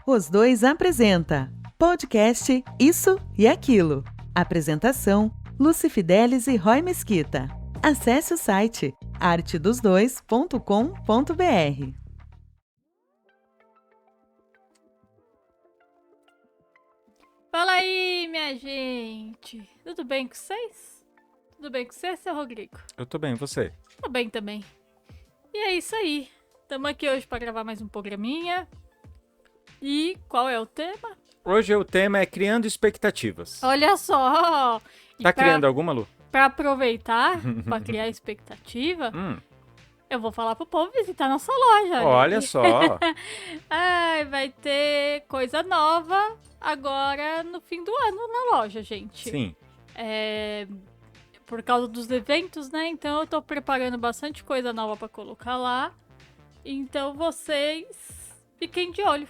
Os Dois apresenta podcast Isso e Aquilo. Apresentação: Lúcia Fidelis e Roy Mesquita. Acesse o site artedosdois.com.br. Fala aí, minha gente! Tudo bem com vocês? Tudo bem com você, seu Rodrigo? Eu tô bem, e você? Tô bem também. E é isso aí. Estamos aqui hoje para gravar mais um programinha. E qual é o tema? Hoje o tema é criando expectativas. Olha só! E Tá criando alguma, Lu? Pra aproveitar, pra criar expectativa, eu vou falar pro povo visitar nossa loja. Olha só! Ai, vai ter coisa nova agora no fim do ano na loja, gente. Sim. Por causa dos eventos, né? Então eu tô preparando bastante coisa nova pra colocar lá. Então vocês fiquem de olho.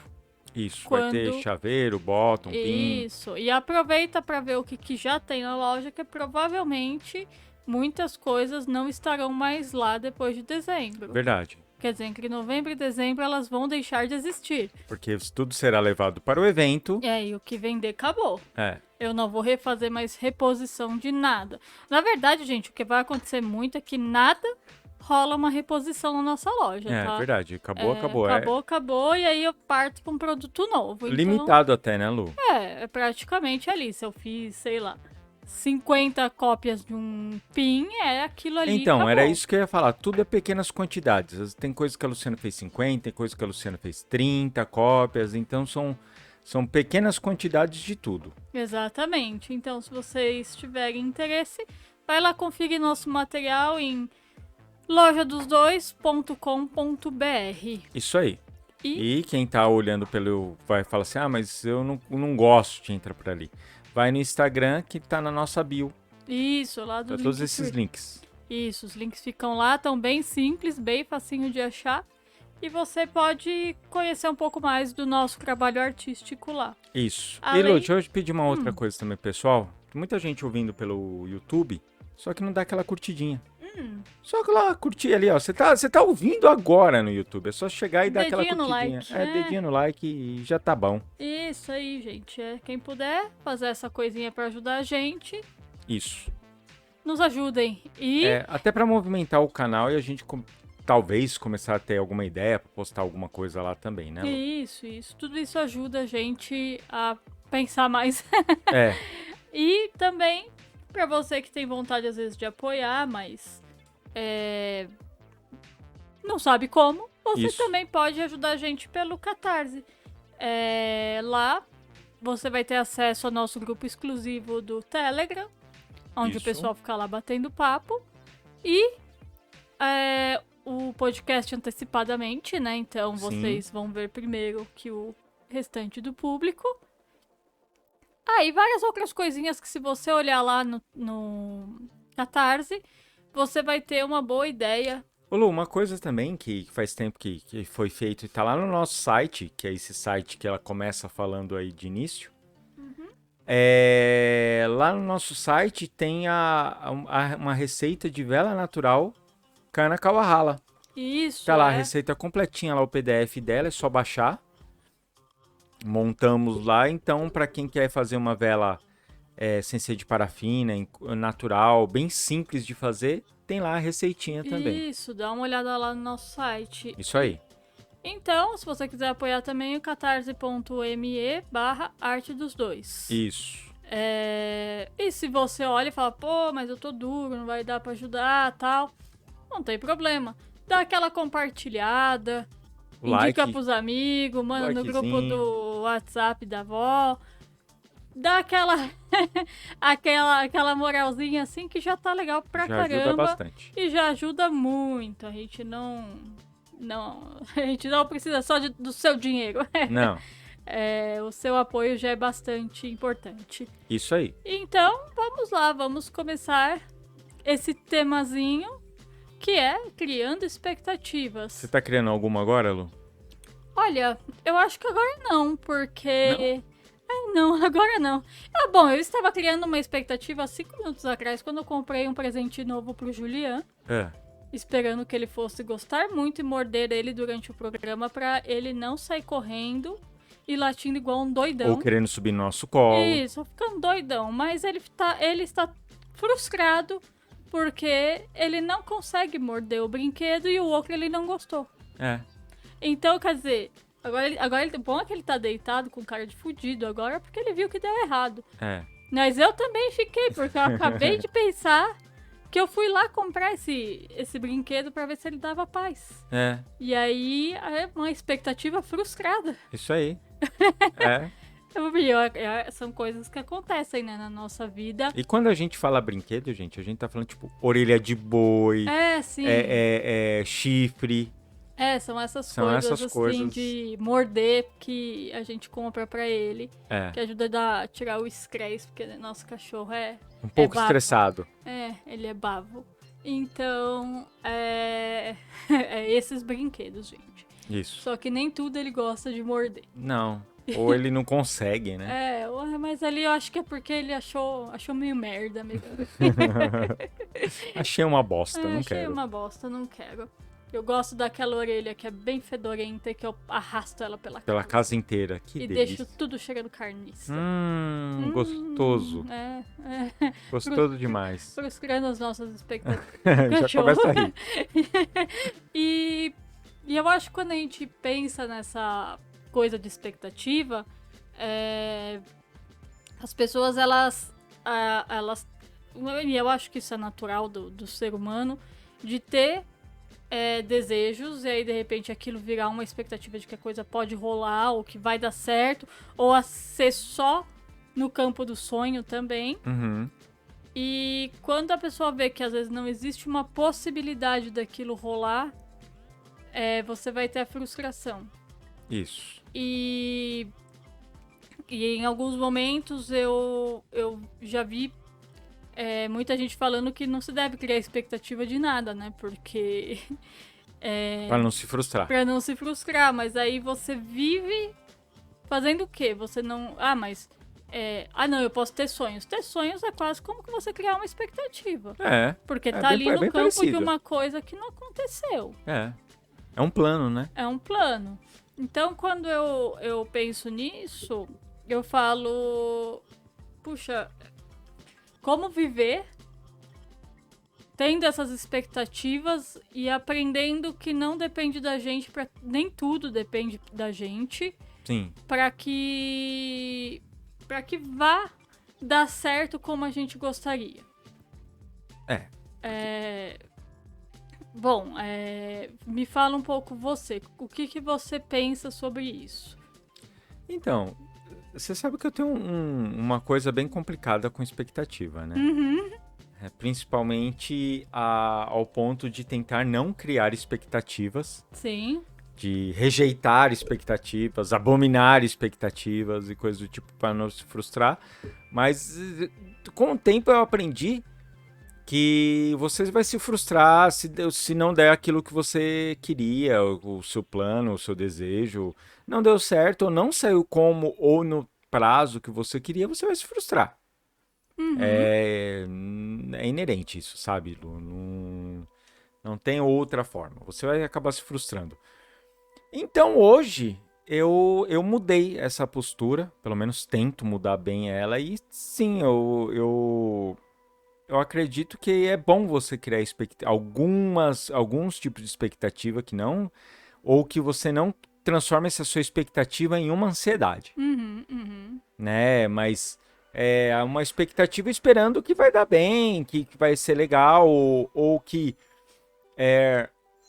Isso, vai ter chaveiro, bottom, pin. Isso, e aproveita pra ver o que já tem na loja, que provavelmente muitas coisas não estarão mais lá depois de dezembro. Verdade. Quer dizer, entre novembro e dezembro elas vão deixar de existir. Porque tudo será levado para o evento. E o que vender acabou. É. Eu não vou refazer mais reposição de nada. Na verdade, gente, o que vai acontecer muito é que nada rola uma reposição na nossa loja, tá? É verdade. Acabou. Acabou, e aí eu parto pra um produto novo. Limitado até, né, Lu? É praticamente ali. Se eu fiz, sei lá, 50 cópias de um pin, é aquilo ali. Então, acabou. era isso que eu ia falar. Tudo é pequenas quantidades. Tem coisa que a Luciana fez 50, tem coisa que a Luciana fez 30 cópias. Então, são pequenas quantidades de tudo. Exatamente. Então, se vocês tiverem interesse, vai lá conferir nosso material em lojadosdois.com.br. Isso aí. E quem tá olhando vai falar assim, mas eu não gosto de entrar por ali. Vai no Instagram que tá na nossa bio. Isso, lá do todos esses links. Isso, os links ficam lá, tão bem simples, bem facinho de achar. E você pode conhecer um pouco mais do nosso trabalho artístico lá. Isso. Além... E Lu, deixa eu te pedir uma outra coisa também, pessoal. Tem muita gente ouvindo pelo YouTube, só que não dá aquela curtidinha. Só que lá, curtir ali, ó. Você tá ouvindo agora no YouTube. É só chegar e dar aquela curtidinha. Like, dedinho no like e já tá bom. Isso aí, gente. Quem puder fazer essa coisinha pra ajudar a gente. Isso. Nos ajudem. E até pra movimentar o canal e a gente talvez começar a ter alguma ideia pra postar alguma coisa lá também, né, Lu? Isso. Tudo isso ajuda a gente a pensar mais. E também, pra você que tem vontade às vezes de apoiar, mas não sabe como, você também pode ajudar a gente pelo Catarse. Lá você vai ter acesso ao nosso grupo exclusivo do Telegram, onde o pessoal fica lá batendo papo. E o podcast antecipadamente, né? Então vocês vão ver primeiro que o restante do público. E várias outras coisinhas que, se você olhar lá no Catarse, você vai ter uma boa ideia. Ô Lu, uma coisa também que faz tempo que foi feito e tá lá no nosso site, que é esse site que ela começa falando aí de início. Lá no nosso site tem uma receita de vela natural Kana Kawahara. Isso, Tá lá a receita completinha, lá o PDF dela, é só baixar. Montamos lá, então para quem quer fazer uma vela sem ser de parafina, natural, bem simples de fazer, tem lá a receitinha também. Isso, dá uma olhada lá no nosso site. Isso aí. Então, se você quiser apoiar também, o catarse.me/artedosdois. Isso. E se você olha e fala, mas eu tô duro, não vai dar pra ajudar, tal, não tem problema. Dá aquela compartilhada, indica pros amigos, manda no grupo do WhatsApp da avó. Dá aquela moralzinha assim que já tá legal pra caramba. Já ajuda bastante. E já ajuda muito. A gente não precisa só do seu dinheiro. Não. O seu apoio já é bastante importante. Isso aí. Então, vamos lá, vamos começar esse temazinho, que é criando expectativas. Você tá criando alguma agora, Lu? Olha, eu acho que agora não, porque... Não, agora não. Bom, eu estava criando uma expectativa há 5 minutos atrás, quando eu comprei um presente novo pro Julian. Esperando que ele fosse gostar muito e morder ele durante o programa, pra ele não sair correndo e latindo igual um doidão. Ou querendo subir no nosso colo. Isso, ficando doidão. Mas ele está frustrado porque ele não consegue morder o brinquedo e o outro ele não gostou. Então, quer dizer, agora ele, bom é que ele tá deitado com cara de fudido agora porque ele viu que deu errado. Mas eu também fiquei, porque eu acabei de pensar que eu fui lá comprar esse brinquedo pra ver se ele dava paz. E aí, é uma expectativa frustrada. Isso aí. São coisas que acontecem, né, na nossa vida. E quando a gente fala brinquedo, gente, a gente tá falando, tipo, orelha de boi. Sim. Chifre. São essas coisas de morder que a gente compra pra ele. Que ajuda a tirar o estresse, porque nosso cachorro é um pouco estressado. Ele é bavo. Então, esses brinquedos, gente. Isso. Só que nem tudo ele gosta de morder. Não. Ou ele não consegue, né? Mas ali eu acho que é porque ele achou meio merda mesmo. Achei uma bosta, não quero. Achei uma bosta, não quero. Eu gosto daquela orelha que é bem fedorenta e que eu arrasto ela pela casa inteira. Que delícia. E deixo tudo cheirando carniça. Gostoso. Gostoso demais. Frustrando as nossas expectativas. Já começa a rir. E eu acho que quando a gente pensa nessa coisa de expectativa, as pessoas, elas e eu acho que isso é natural do ser humano, de ter desejos, e aí de repente aquilo virar uma expectativa de que a coisa pode rolar, ou que vai dar certo, ou a ser só no campo do sonho também. E quando a pessoa vê que às vezes não existe uma possibilidade daquilo rolar, você vai ter a frustração. Isso. E em alguns momentos eu já vi muita gente falando que não se deve criar expectativa de nada, né? Porque... Pra não se frustrar. Pra não se frustrar, mas aí você vive fazendo o quê? Você não... mas... não, eu posso ter sonhos. Ter sonhos é quase como que você criar uma expectativa. Porque tá ali no campo parecido. De uma coisa que não aconteceu. É um plano, né? É um plano. Então, quando eu penso nisso, eu falo... Puxa... Como viver tendo essas expectativas e aprendendo que não depende da gente, nem tudo depende da gente. Sim. Para que vá dar certo como a gente gostaria. Bom, me fala um pouco você. O que você pensa sobre isso? Então... Você sabe que eu tenho uma coisa bem complicada com expectativa, né? Principalmente ao ponto de tentar não criar expectativas. Sim. De rejeitar expectativas, abominar expectativas e coisas do tipo para não se frustrar. Mas com o tempo eu aprendi que você vai se frustrar se não der aquilo que você queria, o seu plano, o seu desejo. Não deu certo, ou não saiu como ou no prazo que você queria, você vai se frustrar. É inerente isso, sabe, Lu? Não tem outra forma. Você vai acabar se frustrando. Então, hoje, eu mudei essa postura, pelo menos tento mudar bem ela, e sim, eu acredito que é bom você criar alguns tipos de expectativa que não, ou que você não transforma essa sua expectativa em uma ansiedade. Né? Mas é uma expectativa esperando que vai dar bem, que vai ser legal, ou que...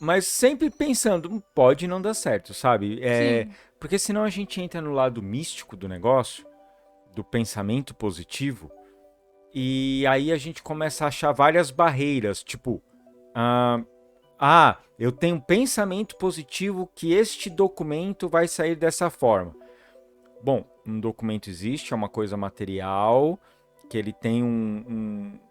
mas sempre pensando, pode não dar certo, sabe? Porque senão a gente entra no lado místico do negócio, do pensamento positivo, e aí a gente começa a achar várias barreiras, tipo... eu tenho um pensamento positivo que este documento vai sair dessa forma. Bom, um documento existe, é uma coisa material, que ele tem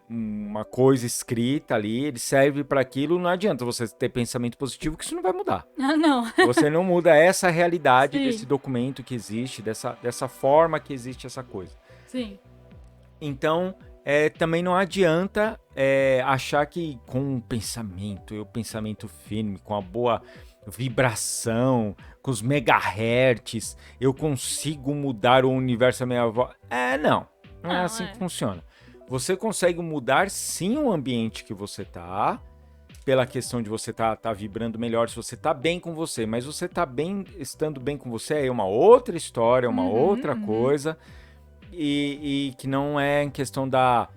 uma coisa escrita ali, ele serve para aquilo, não adianta você ter pensamento positivo, que isso não vai mudar. Não. Você não muda essa realidade desse documento que existe, dessa forma que existe essa coisa. Sim. Então... também não adianta achar que com o pensamento firme, com a boa vibração, com os megahertz, eu consigo mudar o universo à minha volta. Não é assim que funciona. Você consegue mudar sim o ambiente que você tá, pela questão de você tá vibrando melhor, se você tá bem com você, mas você tá bem, estando bem com você é uma outra história, uma outra coisa, e que não é em questão da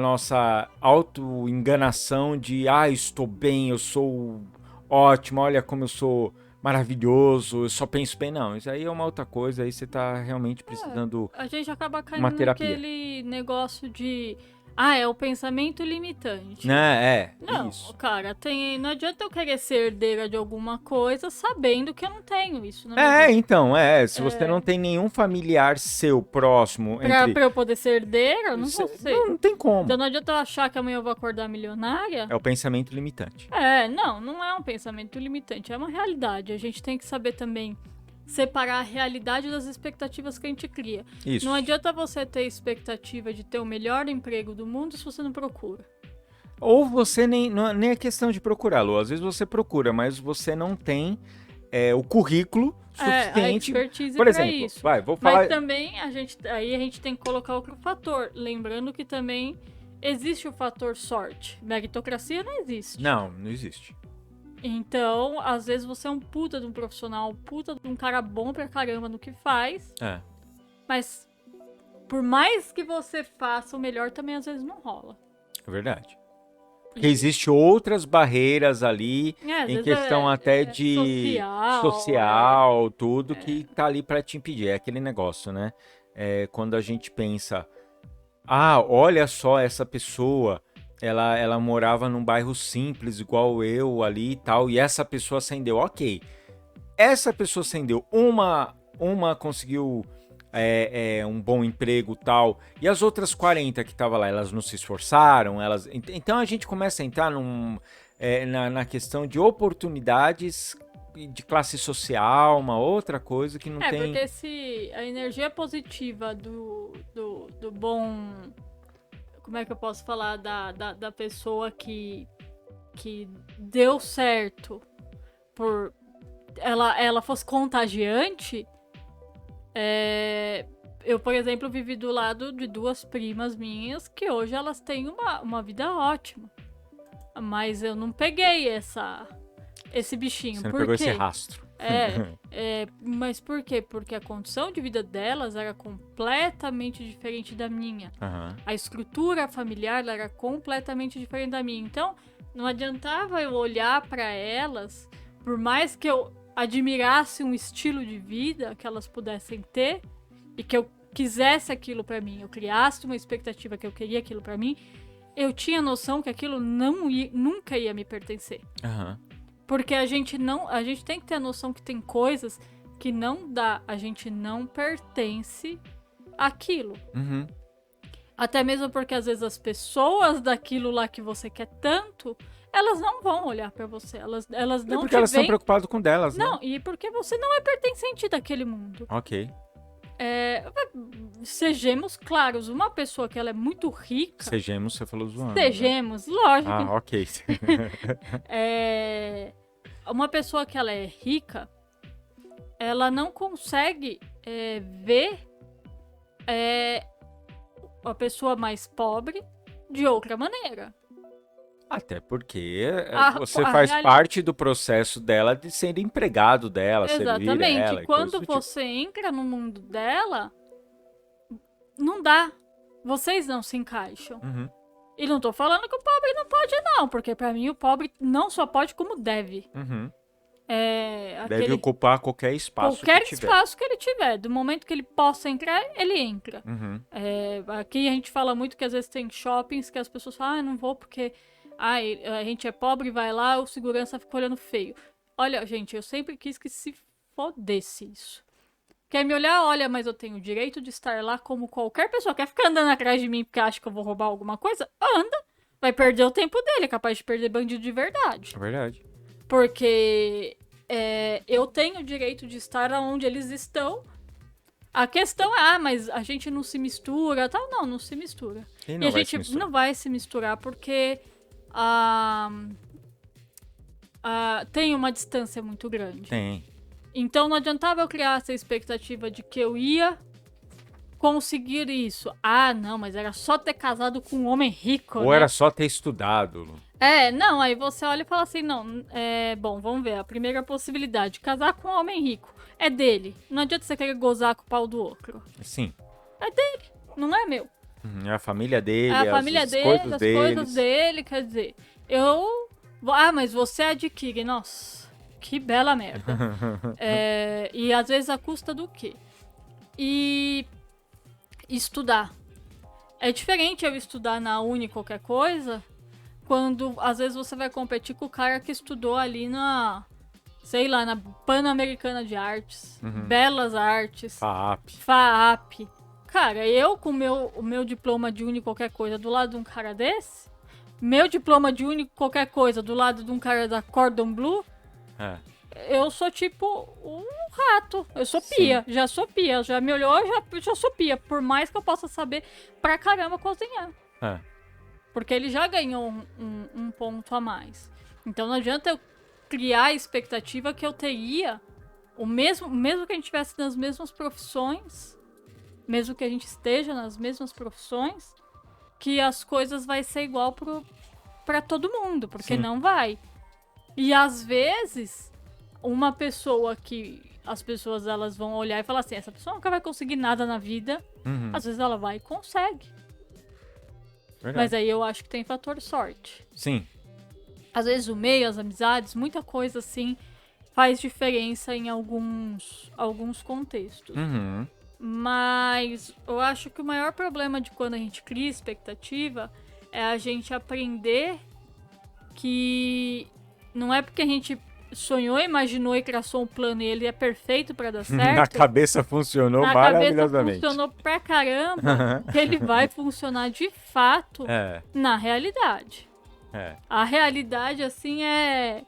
nossa auto-enganação de, estou bem, eu sou ótimo, olha como eu sou maravilhoso, eu só penso bem. Não, isso aí é uma outra coisa, aí você tá realmente precisando a gente acaba caindo uma terapia. naquele negócio de... é o pensamento limitante. Não, isso. Cara, não adianta eu querer ser herdeira de alguma coisa sabendo que eu não tenho isso. Se você não tem nenhum familiar seu próximo... Pra eu poder ser herdeira, não vou ser. Não tem como. Então não adianta eu achar que amanhã eu vou acordar milionária. É o pensamento limitante. Não é um pensamento limitante, é uma realidade. A gente tem que saber também separar a realidade das expectativas que a gente cria. Isso. Não adianta você ter expectativa de ter o melhor emprego do mundo se você não procura. Ou você nem é questão de procurá-lo. Às vezes você procura, mas você não tem o currículo suficiente. A expertise por exemplo, isso. Vou falar... Mas também a gente tem que colocar outro fator. Lembrando que também existe o fator sorte. Meritocracia não existe. Não existe. Então, às vezes você é um puta de um profissional, puta de um cara bom pra caramba no que faz. Mas, por mais que você faça, o melhor também às vezes não rola. É verdade. Porque existem outras barreiras ali, em questão até de social, tudo que tá ali pra te impedir. É aquele negócio, né? Quando a gente pensa, olha só essa pessoa... Ela morava num bairro simples, igual eu ali e tal, e essa pessoa ascendeu. Ok, essa pessoa ascendeu, uma conseguiu um bom emprego e tal, e as outras 40 que estavam lá, elas não se esforçaram, então a gente começa a entrar na questão de oportunidades de classe social, uma outra coisa que não tem... porque se a energia positiva do bom... Como é que eu posso falar da pessoa que deu certo por ela fosse contagiante? Eu, por exemplo, vivi do lado de duas primas minhas que hoje elas têm uma vida ótima. Mas eu não peguei esse bichinho. Você não pegou esse rastro. Mas por quê? Porque a condição de vida delas era completamente diferente da minha. A estrutura familiar era completamente diferente da minha. Então, não adiantava eu olhar para elas, por mais que eu admirasse um estilo de vida que elas pudessem ter e que eu quisesse aquilo para mim, eu criasse uma expectativa que eu queria aquilo para mim, eu tinha noção que aquilo nunca ia me pertencer. Porque a gente tem que ter a noção que tem coisas que não dá, a gente não pertence àquilo. Até mesmo porque às vezes as pessoas daquilo lá que você quer tanto, elas não vão olhar pra você, elas não porque elas estão preocupadas com delas, né? Não, e porque você não é pertencente daquele mundo. Ok. Sejamos claros, uma pessoa que ela é muito rica... Sejamos, você falou zoando. Sejamos, né? Lógico. Ok. Uma pessoa que ela é rica, ela não consegue ver a pessoa mais pobre de outra maneira. Até porque você faz parte do processo dela de ser empregado dela, servir ela. Exatamente. Quando você entra no mundo dela, não dá. Vocês não se encaixam. E não tô falando que o pobre não pode, não. Porque pra mim o pobre não só pode, como deve. Deve ocupar qualquer espaço que ele tiver. Do momento que ele possa entrar, ele entra. Aqui a gente fala muito que às vezes tem shoppings que as pessoas falam, não vou porque a gente é pobre, vai lá, o segurança fica olhando feio. Olha, gente, eu sempre quis que se fodesse isso. Quer me olhar? Olha, mas eu tenho o direito de estar lá como qualquer pessoa. Quer ficar andando atrás de mim porque acha que eu vou roubar alguma coisa? Anda. Vai perder o tempo dele, é capaz de perder bandido de verdade. É verdade. Porque eu tenho o direito de estar onde eles estão. A questão é, mas a gente não se mistura, tal. Não se mistura. E a gente não vai se misturar porque tem uma distância muito grande. Tem. Então não adiantava eu criar essa expectativa de que eu ia conseguir isso. Não, mas era só ter casado com um homem rico, Ou era só ter estudado. Não, aí você olha e fala assim, não, bom, vamos ver, a primeira possibilidade, casar com um homem rico, é dele. Não adianta você querer gozar com o pau do outro. Sim. É dele, não é meu. É a família dele, a família dele, as coisas dele, quer dizer, mas você adquire, nossa, que bela merda. E às vezes a custa do quê? E estudar. É diferente eu estudar na uni qualquer coisa, quando às vezes você vai competir com o cara que estudou ali na Pan-Americana de Artes, Belas Artes, FAAP. Cara, eu com o meu diploma de uni qualquer coisa do lado de um cara desse, meu diploma de uni qualquer coisa do lado de um cara da Cordon Bleu, eu sou tipo um rato. Eu sou pia, já sou pia. Já me olhou, já sou pia. Por mais que eu possa saber pra caramba cozinhar. Porque ele já ganhou um ponto a mais. Então não adianta eu criar a expectativa que eu teria mesmo que a gente estivesse nas mesmas profissões, mesmo que a gente esteja nas mesmas profissões, que as coisas vai ser igual pra todo mundo, porque não vai. E às vezes, uma pessoa que as pessoas elas vão olhar e falar assim, essa pessoa nunca vai conseguir nada na vida, às vezes ela vai e consegue. Verdade. Mas aí eu acho que tem fator sorte. Sim. Às vezes o meio, as amizades, muita coisa assim faz diferença em alguns contextos. Mas eu acho que o maior problema de quando a gente cria expectativa é a gente aprender que não é porque a gente sonhou, imaginou e traçou um plano e ele é perfeito pra dar certo. Na cabeça funcionou maravilhosamente. Na cabeça funcionou pra caramba, que ele vai funcionar de fato na realidade. A realidade, assim, é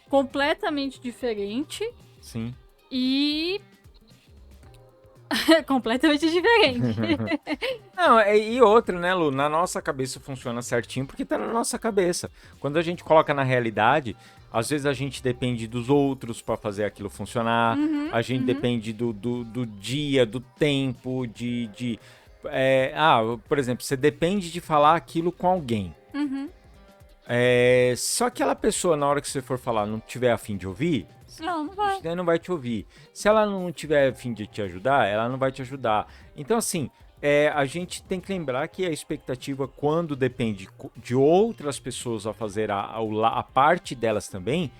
completamente diferente. Sim. E... completamente diferente. Não, e outra, né, Lu? Na nossa cabeça funciona certinho porque tá na nossa cabeça. Quando a gente coloca na realidade, às vezes a gente depende dos outros pra fazer aquilo funcionar. A gente depende do dia, do tempo, por exemplo, você depende de falar aquilo com alguém. Só aquela pessoa, na hora que você for falar, não tiver a fim de ouvir... Não vai te ouvir. Se ela não tiver a fim de te ajudar, ela não vai te ajudar. Então, assim, a gente tem que lembrar que a expectativa, quando depende de outras pessoas a fazer a parte delas também,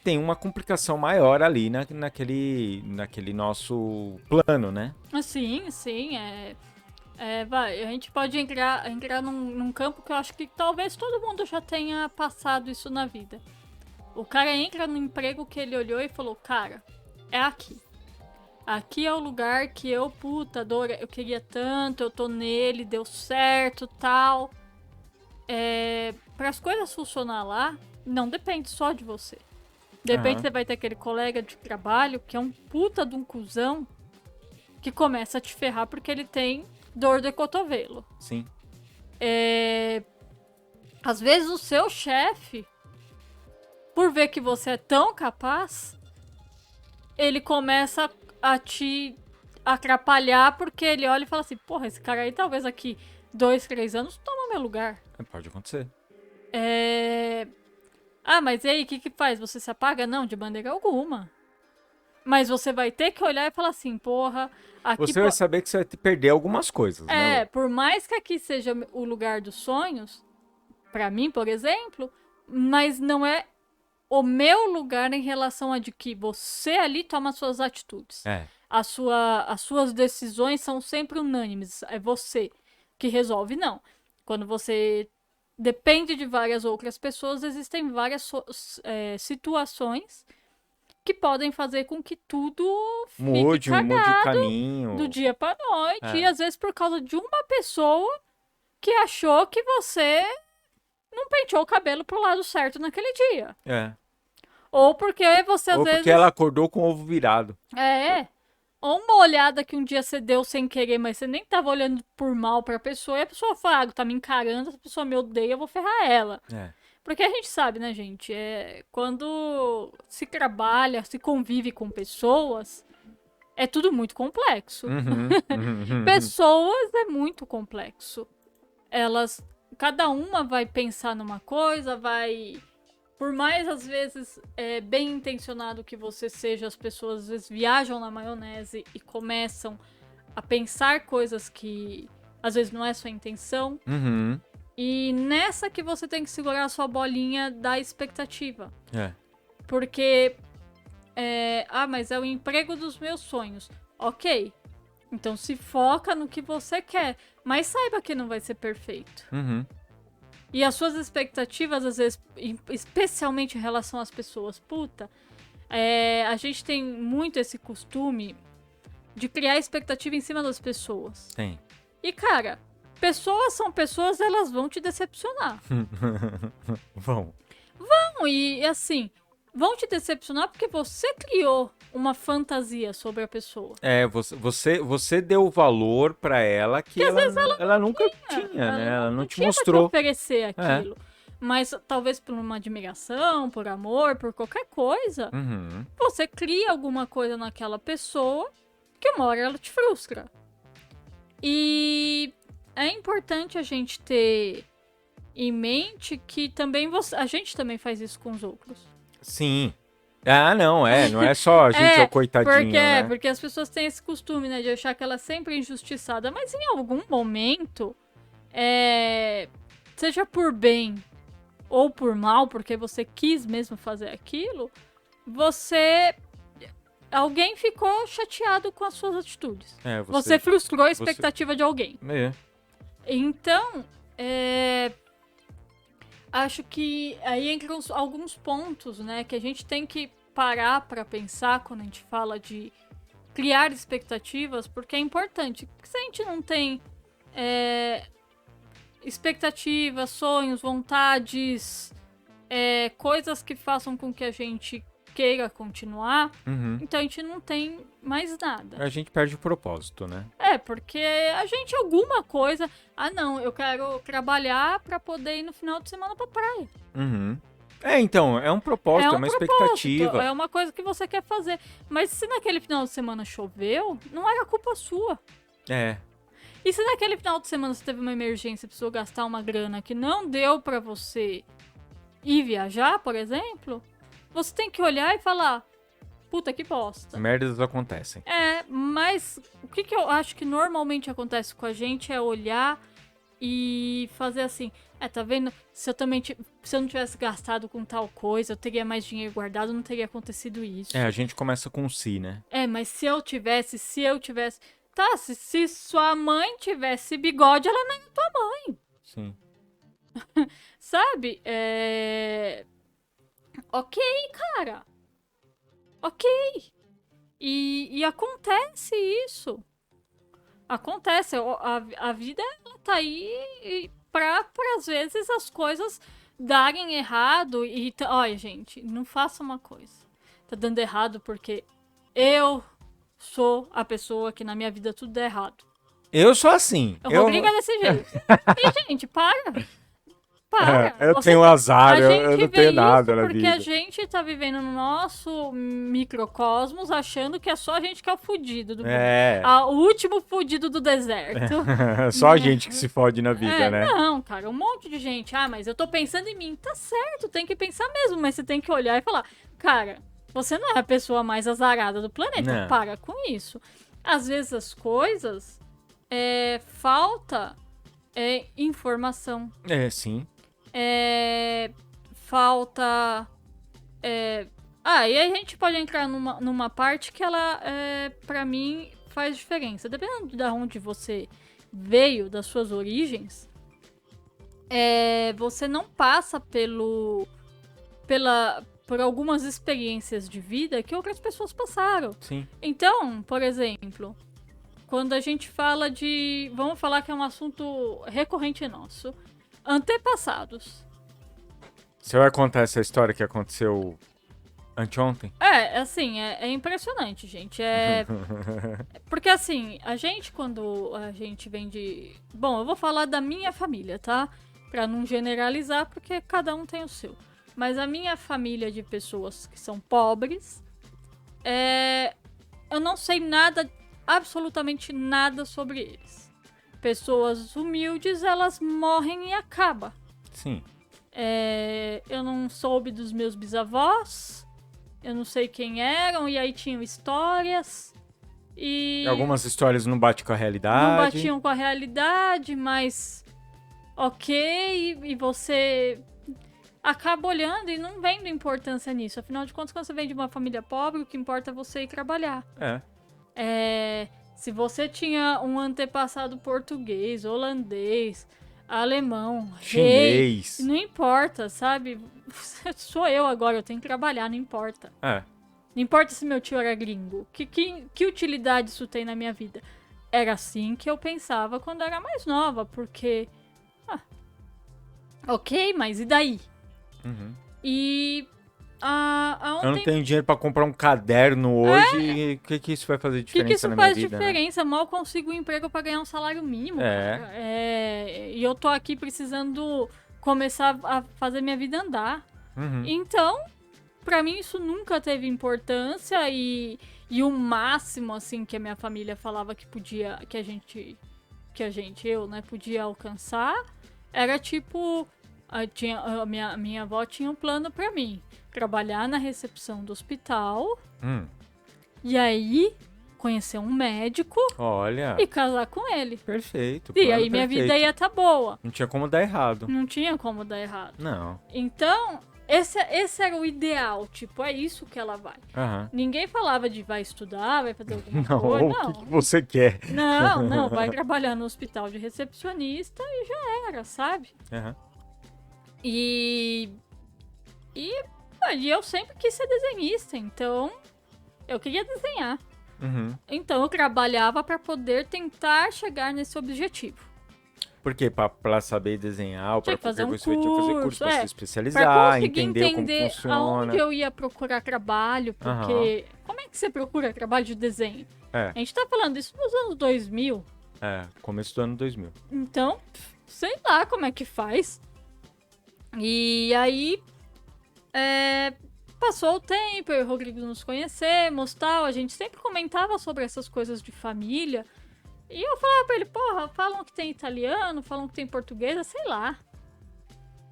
tem uma complicação maior ali naquele nosso plano, né? Sim. A gente pode entrar num campo que eu acho que talvez todo mundo já tenha passado isso na vida. O cara entra no emprego que ele olhou e falou, cara, é aqui. Aqui é o lugar que eu adoro, eu queria tanto, eu tô nele, deu certo, tal. Para as coisas funcionar lá, não depende só de você. Depende, você vai ter aquele colega de trabalho que é um puta de um cuzão que começa a te ferrar porque ele tem dor de cotovelo. Sim. Às vezes o seu chefe, por ver que você é tão capaz, ele começa a te atrapalhar porque ele olha e fala assim, porra, esse cara aí talvez aqui 2, 3 anos toma meu lugar. Pode acontecer. Mas e aí, o que faz? Você se apaga? Não, de maneira alguma. Mas você vai ter que olhar e falar assim, porra... Aqui você vai saber que você vai perder algumas coisas, né? Por mais que aqui seja o lugar dos sonhos, pra mim, por exemplo, mas não é o meu lugar em relação a de que você ali toma suas atitudes. As suas decisões são sempre unânimes. É você que resolve, não. Quando você depende de várias outras pessoas, existem várias situações que podem fazer com que tudo mude o caminho do dia pra noite. E às vezes por causa de uma pessoa que achou que você não penteou o cabelo pro lado certo naquele dia. Ou porque você às vezes... Ou porque ela acordou com o ovo virado. Ou uma olhada que um dia você deu sem querer, mas você nem tava olhando por mal pra pessoa, e a pessoa fala, tá me encarando, essa pessoa me odeia, eu vou ferrar ela. Porque a gente sabe, né, gente? Quando se trabalha, se convive com pessoas, é tudo muito complexo. Pessoas é muito complexo. Cada uma vai pensar numa coisa, por mais, às vezes, bem intencionado que você seja, as pessoas às vezes viajam na maionese e começam a pensar coisas que às vezes não é sua intenção. E nessa que você tem que segurar a sua bolinha da expectativa. Porque, mas é o emprego dos meus sonhos. Ok, então se foca no que você quer, mas saiba que não vai ser perfeito. E as suas expectativas, às vezes, especialmente em relação às pessoas, a gente tem muito esse costume de criar expectativa em cima das pessoas. Tem. E, cara, pessoas são pessoas, elas vão te decepcionar. Vão. E assim, vão te decepcionar porque você criou uma fantasia sobre a pessoa. Você deu valor pra ela que às vezes ela nunca tinha, né? Ela não te mostrou. Pra te oferecer aquilo. Mas talvez por uma admiração, por amor, por qualquer coisa, você cria alguma coisa naquela pessoa que uma hora ela te frustra. E é importante a gente ter em mente que também a gente também faz isso com os outros. Sim. Não é só a gente é o coitadinho, né? Porque as pessoas têm esse costume, né, de achar que ela é sempre injustiçada, mas em algum momento, seja por bem ou por mal, porque você quis mesmo fazer aquilo, alguém ficou chateado com as suas atitudes. Você frustrou a expectativa de alguém. Então, acho que aí entram alguns pontos, né, que a gente tem que parar pra pensar quando a gente fala de criar expectativas, porque é importante. Porque se a gente não tem expectativas, sonhos, vontades, coisas que façam com que a gente queira continuar, então a gente não tem mais nada. A gente perde o propósito, né? Porque a gente alguma coisa... não, eu quero trabalhar pra poder ir no final de semana pra praia. Então, é um propósito, é uma expectativa. É uma coisa que você quer fazer. Mas se naquele final de semana choveu, não era culpa sua. E se naquele final de semana você teve uma emergência e precisou gastar uma grana que não deu pra você ir viajar, por exemplo... Você tem que olhar e falar, puta que bosta. Merdas acontecem. Mas o que eu acho que normalmente acontece com a gente é olhar e fazer assim, tá vendo? Se eu não tivesse gastado com tal coisa, eu teria mais dinheiro guardado, não teria acontecido isso. A gente começa com si, né? Mas se eu tivesse... Tá, se sua mãe tivesse bigode, ela não é tua mãe. Sim. Sabe? Ok, cara. Ok. E acontece isso. Acontece. A vida, ela tá aí pra às vezes as coisas darem errado. Olha, gente, não faça uma coisa. Tá dando errado porque eu sou a pessoa que na minha vida tudo dá errado. Eu sou assim. O Rodrigo é desse jeito. E, gente, para. Eu tenho azar, eu não tenho nada na vida. Porque a gente tá vivendo no nosso microcosmos achando que é só a gente que é o fudido do mundo. O último fudido do deserto. Só a gente que se fode na vida, né? Não, cara, um monte de gente. Mas eu tô pensando em mim. Tá certo, tem que pensar mesmo, mas você tem que olhar e falar, cara, você não é a pessoa mais azarada do planeta. Não. Para com isso. Às vezes as coisas falta informação. Sim. Falta... e aí a gente pode entrar numa parte que ela, pra mim, faz diferença. Dependendo de onde você veio, das suas origens, você não passa por algumas experiências de vida que outras pessoas passaram. Sim. Então, por exemplo, quando a gente fala vamos falar que é um assunto recorrente nosso. Antepassados. Você vai contar essa história que aconteceu anteontem? Assim, é impressionante, gente. Porque assim, a gente quando a gente vem de... Bom, eu vou falar da minha família, tá? Pra não generalizar, porque cada um tem o seu. Mas a minha família de pessoas que são pobres, eu não sei nada, absolutamente nada sobre eles. Pessoas humildes, elas morrem e acabam. Sim. Eu não soube dos meus bisavós, eu não sei quem eram, e aí tinham histórias. E algumas histórias não batem com a realidade. Não batiam com a realidade, mas ok, e você acaba olhando e não vendo importância nisso. Afinal de contas, quando você vem de uma família pobre, o que importa é você ir trabalhar. Se você tinha um antepassado português, holandês, alemão, chinês, rei, não importa, sabe? Sou eu agora, eu tenho que trabalhar, não importa. Não importa se meu tio era gringo. Que utilidade isso tem na minha vida? Era assim que eu pensava quando era mais nova, porque... ok, mas e daí? Uhum. E... eu não tenho dinheiro pra comprar um caderno hoje. E o que isso vai fazer diferença na minha vida? O que isso faz diferença? Né? Mal consigo um emprego pra ganhar um salário mínimo. Cara. E eu tô aqui precisando começar a fazer minha vida andar. Uhum. Então... Pra mim isso nunca teve importância e o máximo, assim, que a minha família falava que podia, eu, né, podia alcançar, era tipo, a minha avó tinha um plano pra mim, trabalhar na recepção do hospital, e aí conhecer um médico, olha, e casar com ele. Perfeito. E aí minha vida ia estar boa. Não tinha como dar errado. Não tinha como dar errado. Não. Então... Esse era o ideal, tipo, é isso que ela vai. Uhum. Ninguém falava de vai estudar, vai fazer alguma coisa, não. O que você quer? Não, vai trabalhar no hospital de recepcionista e já era, sabe? Uhum. E eu sempre quis ser desenhista, então eu queria desenhar. Uhum. Então eu trabalhava para poder tentar chegar nesse objetivo. Porque pra saber desenhar, ou pra fazer qualquer coisa, tinha que fazer curso pra se especializar, pra entender como funciona. Aonde eu ia procurar trabalho, porque... Como é que você procura trabalho de desenho? A gente tá falando isso nos anos 2000. Começo do ano 2000. Então, sei lá como é que faz. E aí, passou o tempo, eu e o Rodrigo nos conhecemos, tal. A gente sempre comentava sobre essas coisas de família. E eu falava pra ele, porra, falam que tem italiano, falam que tem português, sei lá.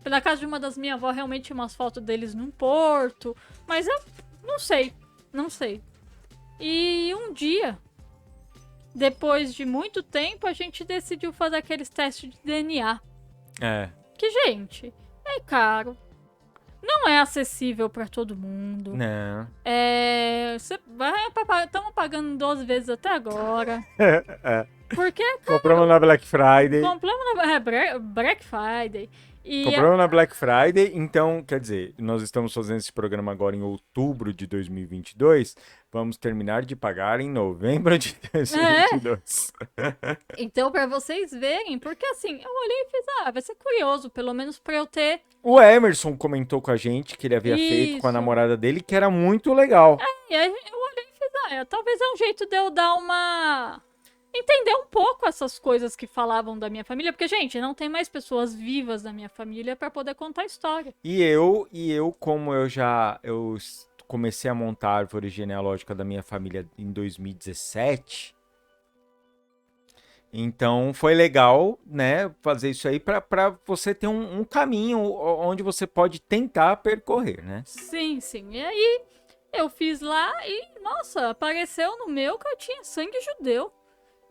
Na casa de uma das minhas avós, realmente tinha umas fotos deles num porto. Mas eu não sei. E um dia, depois de muito tempo, a gente decidiu fazer aqueles testes de DNA. Que, gente, é caro. Não é acessível pra todo mundo. Não. Estamos pagando 12 vezes até agora. Porque, cara, compramos na Black Friday. Compramos na Black Friday. Compramos na Black Friday, então, quer dizer, nós estamos fazendo esse programa agora em outubro de 2022, vamos terminar de pagar em novembro de 2022. Então, pra vocês verem, porque assim, eu olhei e fiz, vai ser curioso, pelo menos pra eu ter... O Emerson comentou com a gente que ele havia feito com a namorada dele, que era muito legal. E aí eu olhei e fiz, talvez é um jeito de eu dar uma... entender um pouco essas coisas que falavam da minha família, porque, gente, não tem mais pessoas vivas da minha família pra poder contar a história. E eu como eu comecei a montar a árvore genealógica da minha família em 2017, então foi legal, né, fazer isso aí pra você ter um caminho onde você pode tentar percorrer, né? Sim. E aí eu fiz lá e, nossa, apareceu no meu que eu tinha sangue judeu.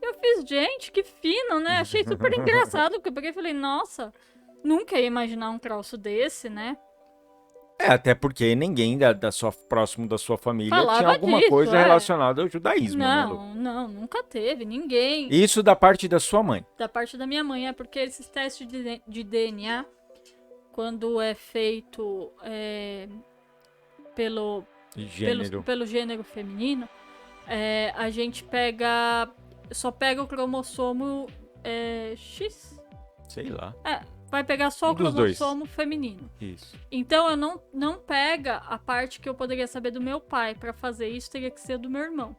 Eu fiz, gente, que fino, né? Achei super engraçado, porque eu peguei e falei, nossa, nunca ia imaginar um troço desse, né? Até porque ninguém próximo da sua família falava tinha alguma disso, coisa relacionada ao judaísmo, né, Lu? Não, nunca teve, ninguém. Isso da parte da sua mãe? Da parte da minha mãe, porque esses testes de DNA, quando é feito pelo gênero feminino, a gente só pega o cromossomo X. Sei lá. Vai pegar só o cromossomo feminino. Isso. Então eu não pega a parte que eu poderia saber do meu pai. Pra fazer isso, teria que ser do meu irmão.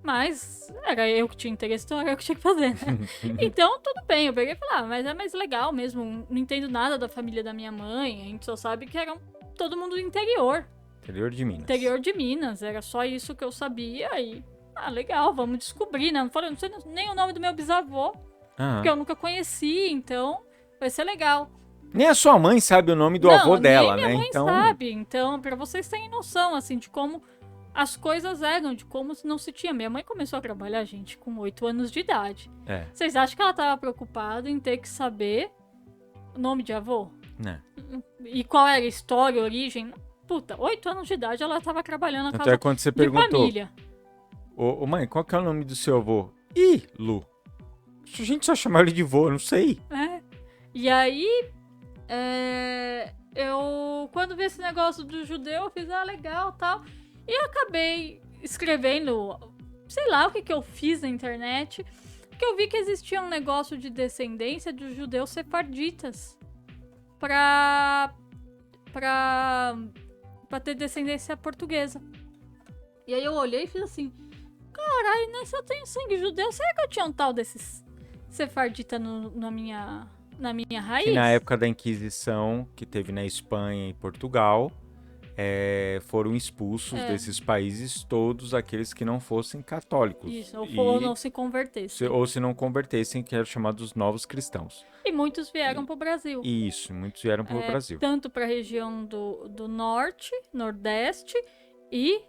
Mas era eu que tinha interesse, então era eu que tinha que fazer, né? Então, tudo bem, eu peguei e falei, mas é mais legal mesmo, não entendo nada da família da minha mãe, a gente só sabe que era todo mundo do interior. Interior de Minas. Interior de Minas, era só isso que eu sabia e... legal, vamos descobrir, né? Não sei nem o nome do meu bisavô, porque eu nunca conheci, então vai ser legal. Nem a sua mãe sabe o nome do avô dela, nem minha né? mãe sabe, então, pra vocês terem noção, assim, de como as coisas eram, de como não se tinha. Minha mãe começou a trabalhar, gente, com 8 anos de idade. Vocês acham que ela tava preocupada em ter que saber o nome de avô? Né. E qual era a história, a origem? Puta, 8 anos de idade ela tava trabalhando na casa Até quando você de perguntou, família. Ô mãe, qual que é o nome do seu avô? Ih, Lu. A gente só chama ele de vô, não sei. E aí, eu, quando vi esse negócio do judeu, eu fiz, legal, tal. E eu acabei escrevendo, sei lá o que eu fiz na internet, porque eu vi que existia um negócio de descendência de judeus sefarditas pra ter descendência portuguesa. E aí eu olhei e fiz assim, caralho, né, se eu tenho sangue judeu, será que eu tinha um tal desses sefardita na minha raiz? Que na época da Inquisição, que teve na Espanha e Portugal, foram expulsos desses países todos aqueles que não fossem católicos. Isso, ou não se convertessem. Ou se não convertessem, que eram chamados novos cristãos. E muitos vieram pro Brasil. Isso, muitos vieram pro Brasil. Tanto para a região do norte, nordeste e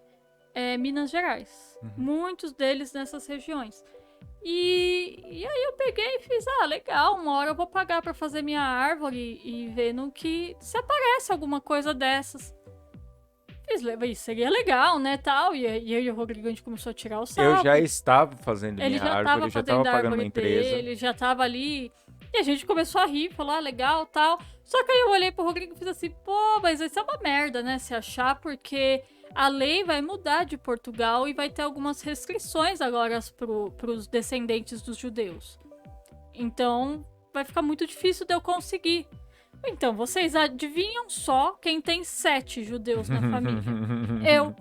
Minas Gerais. Muitos deles nessas regiões. E aí eu peguei e fiz, legal, uma hora eu vou pagar para fazer minha árvore e ver no que se aparece alguma coisa dessas. Fiz, seria legal, né, tal. E aí o Rodrigo, a gente começou a tirar o sapo. Eu já estava fazendo minha árvore, eu já estava pagando uma empresa. Ele já estava ali. E a gente começou a rir, falou, legal, tal. Só que aí eu olhei pro Rodrigo e fiz assim, pô, mas isso é uma merda, né, se achar, porque a lei vai mudar de Portugal e vai ter algumas restrições agora pros descendentes dos judeus. Então, vai ficar muito difícil de eu conseguir. Então, vocês adivinham só quem tem 7 judeus na família? Eu.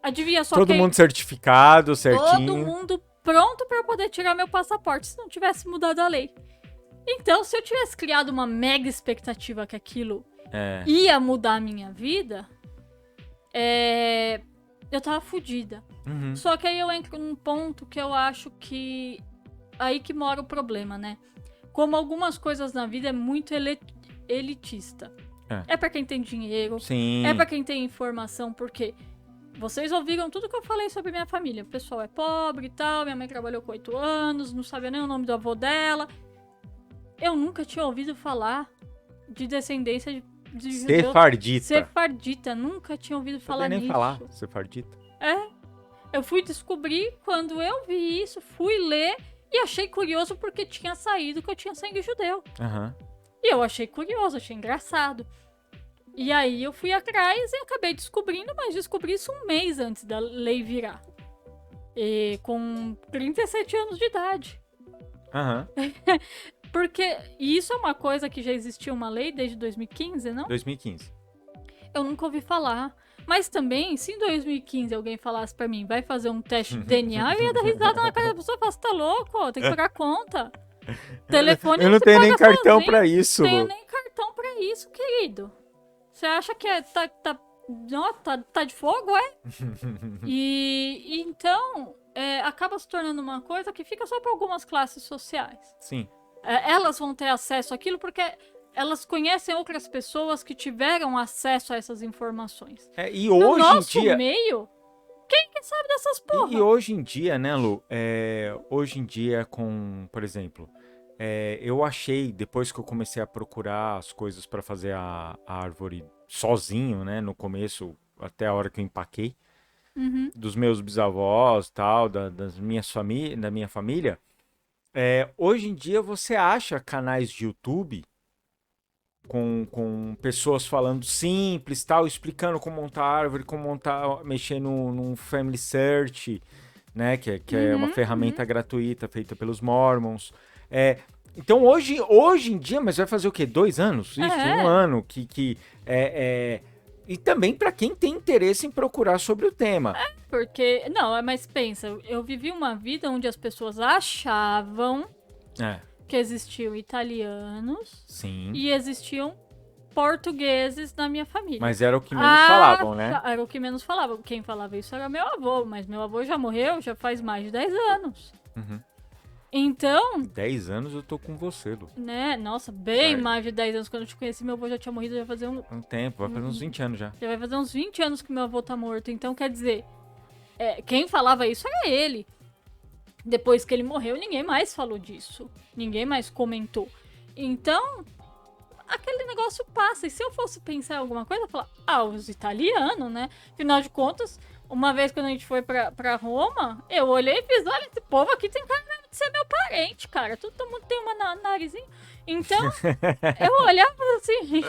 Adivinha só Todo mundo certificado, certinho. Todo mundo pronto pra eu poder tirar meu passaporte se não tivesse mudado a lei. Então, se eu tivesse criado uma mega expectativa que aquilo ia mudar a minha vida, eu tava fodida. Só que aí eu entro num ponto que eu acho que... Aí que mora o problema, né? Como algumas coisas na vida é muito elitista. É pra quem tem dinheiro. Sim. É pra quem tem informação, porque... Vocês ouviram tudo que eu falei sobre minha família. O pessoal é pobre e tal, minha mãe trabalhou com 8 anos, não sabia nem o nome do avô dela... Eu nunca tinha ouvido falar de descendência de Sefardita. Sefardita, nunca tinha ouvido falar nisso. Nem falar, sefardita. Eu fui descobrir quando eu vi isso, fui ler e achei curioso porque tinha saído que eu tinha sangue judeu. E eu achei curioso, achei engraçado. E aí eu fui atrás e acabei descobrindo, mas descobri isso um mês antes da lei virar. E com 37 anos de idade. Porque isso é uma coisa que já existia uma lei desde 2015, não? 2015. Eu nunca ouvi falar. Mas também, se em 2015 alguém falasse pra mim, vai fazer um teste de DNA, eu ia dar risada na cara da pessoa e falar, você tá louco? Tem que pagar conta. Telefone eu não tenho nem cartão sozinho. Pra isso. Não tenho nem cartão pra isso, querido. Você acha que tá de fogo, E então, acaba se tornando uma coisa que fica só pra algumas classes sociais. Sim. Elas vão ter acesso àquilo porque elas conhecem outras pessoas que tiveram acesso a essas informações. E hoje no nosso em dia... meio, quem que sabe dessas porra? E hoje em dia, né, Lu? Hoje em dia, por exemplo, eu achei, depois que eu comecei a procurar as coisas para fazer a árvore sozinho, né, no começo, até a hora que eu empaquei, dos meus bisavós, tal, da minha família, hoje em dia você acha canais de YouTube com pessoas falando simples, tal, explicando como montar árvore, como mexer num Family Search, né, que é uma ferramenta gratuita feita pelos Mormons. Então hoje em dia, mas vai fazer o quê? 2 anos? Isso, 1 ano que E também para quem tem interesse em procurar sobre o tema. Porque, não, mas pensa, eu vivi uma vida onde as pessoas achavam que existiam italianos e existiam portugueses na minha família. Mas era o que menos falavam, né? Era o que menos falavam. Quem falava isso era meu avô, mas meu avô já morreu já faz mais de 10 anos. Então... 10 anos eu tô com você, Lu. Né? Nossa, bem mais de 10 anos. Quando eu te conheci, meu avô já tinha morrido, já vai fazer um tempo, vai fazer uns 20 anos já. Já vai fazer uns 20 anos que meu avô tá morto. Então, quer dizer, quem falava isso era ele. Depois que ele morreu, ninguém mais falou disso. Ninguém mais comentou. Então, aquele negócio passa. E se eu fosse pensar em alguma coisa, eu ia falar, os italianos, né? Afinal de contas, uma vez quando a gente foi pra Roma, eu olhei e fiz, olha, esse povo aqui tem cara de ser meu parente, cara. Todo mundo tem uma narizinho. Então, eu olhava assim,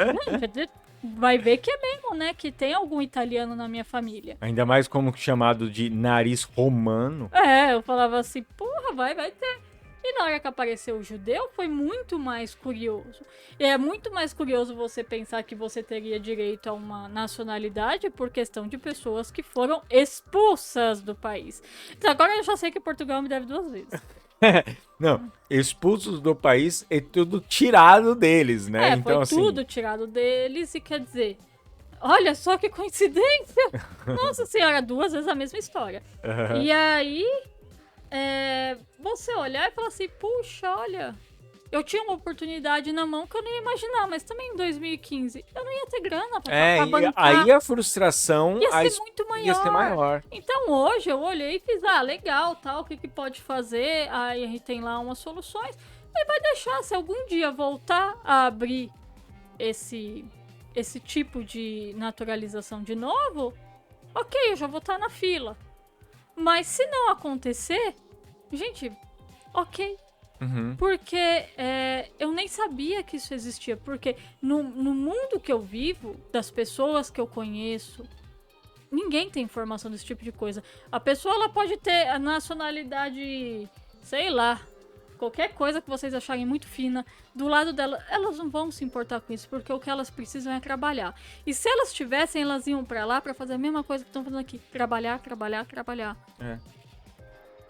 vai ver que é mesmo, né? Que tem algum italiano na minha família. Ainda mais como chamado de nariz romano. Eu falava assim, porra, vai ter. E na hora que apareceu o judeu, foi muito mais curioso. E é muito mais curioso você pensar que você teria direito a uma nacionalidade por questão de pessoas que foram expulsas do país. Então agora eu já sei que Portugal me deve 2 vezes. Não, expulsos do país é tudo tirado deles, né? Então, foi tudo tirado deles e quer dizer... Olha só que coincidência! Nossa senhora, 2 vezes a mesma história. E aí... você olhar e falar assim, puxa, olha, eu tinha uma oportunidade na mão que eu não ia imaginar, mas também em 2015 eu não ia ter grana pra bancar. Aí a frustração ia ser muito maior. Ia ser maior. Então hoje eu olhei e fiz, legal, tal, o que pode fazer? Aí a gente tem lá umas soluções. Aí vai deixar, se algum dia voltar a abrir esse tipo de naturalização de novo, ok, eu já vou estar na fila. Mas se não acontecer, gente, ok. Porque eu nem sabia que isso existia. Porque no mundo que eu vivo, das pessoas que eu conheço, ninguém tem informação desse tipo de coisa. A pessoa ela pode ter a nacionalidade, sei lá, qualquer coisa que vocês acharem muito fina, do lado dela, elas não vão se importar com isso, porque o que elas precisam é trabalhar. E se elas tivessem, elas iam pra lá pra fazer a mesma coisa que estão fazendo aqui. Trabalhar.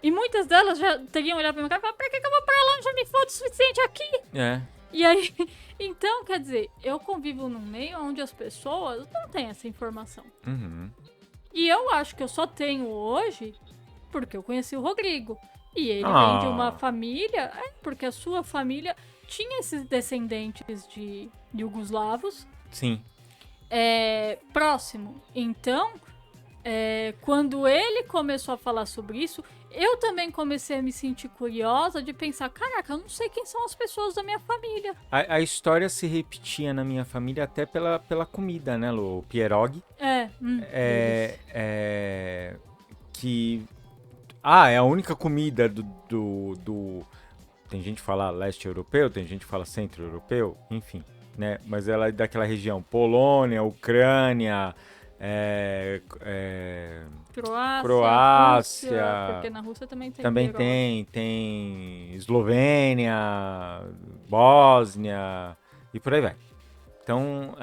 E muitas delas já teriam olhado pra minha cara e falar, pra que eu vou pra lá? Já me foda o suficiente aqui. E aí, então, quer dizer, eu convivo num meio onde as pessoas não têm essa informação. E eu acho que eu só tenho hoje porque eu conheci o Rodrigo. E ele vem de uma família, porque a sua família tinha esses descendentes de iugoslavos. Sim. Próximo. Então, quando ele começou a falar sobre isso, eu também comecei a me sentir curiosa de pensar, caraca, eu não sei quem são as pessoas da minha família. A história se repetia na minha família até pela comida, né, Lu? O pierogi. Que... é a única comida do... Tem gente que fala leste europeu, tem gente que fala centro europeu, enfim, né? Mas ela é daquela região, Polônia, Ucrânia, Croácia, porque na Rússia também tem. Também tem Eslovênia, Bósnia e por aí vai. Então,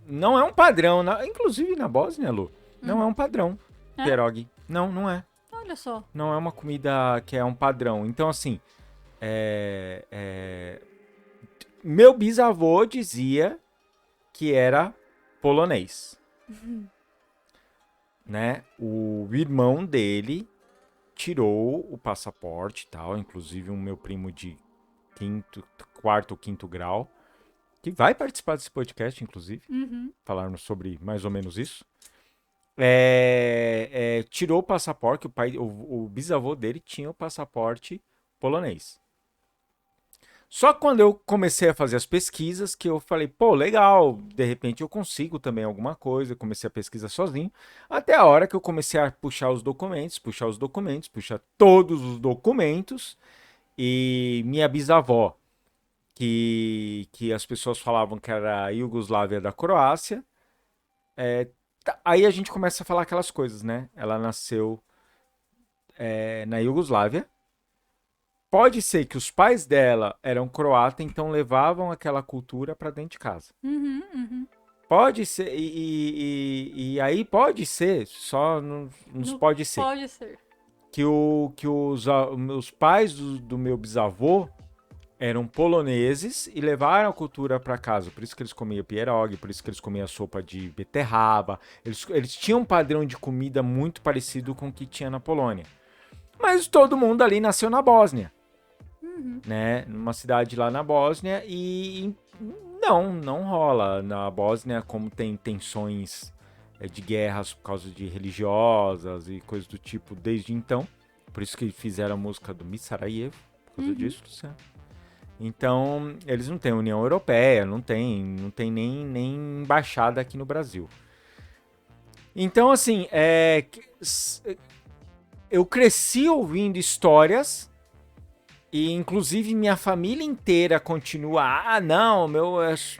não é um padrão, inclusive na Bósnia, Lu, não é um padrão, pierogi. Não é. Olha só. Não é uma comida que é um padrão. Então, assim, meu bisavô dizia que era polonês. Né? O irmão dele tirou o passaporte e tal, inclusive o meu primo de quarto ou quinto grau, que vai participar desse podcast, inclusive, falarmos sobre mais ou menos isso. Tirou o passaporte, o bisavô dele tinha o passaporte polonês. Só quando eu comecei a fazer as pesquisas que eu falei, pô, legal, de repente eu consigo também alguma coisa, eu comecei a pesquisar sozinho, até a hora que eu comecei a puxar todos os documentos, e minha bisavó, que as pessoas falavam que era a Iugoslávia da Croácia, aí a gente começa a falar aquelas coisas, né? Ela nasceu na Iugoslávia. Pode ser que os pais dela eram croatas, então levavam aquela cultura para dentro de casa. Pode ser, e aí pode ser, só não pode ser. Pode ser. Que os pais do meu bisavô eram poloneses e levaram a cultura para casa. Por isso que eles comiam pierogi, por isso que eles comiam sopa de beterraba. Eles tinham um padrão de comida muito parecido com o que tinha na Polônia. Mas todo mundo ali nasceu na Bósnia. Né? Numa cidade lá na Bósnia e não rola. Na Bósnia, como tem tensões de guerras por causa de religiosas e coisas do tipo desde então. Por isso que fizeram a música do Sarajevo, por causa disso, Luciano. Então, eles não têm União Europeia, não tem nem embaixada aqui no Brasil. Então, assim, eu cresci ouvindo histórias e, inclusive, minha família inteira continua, não, meu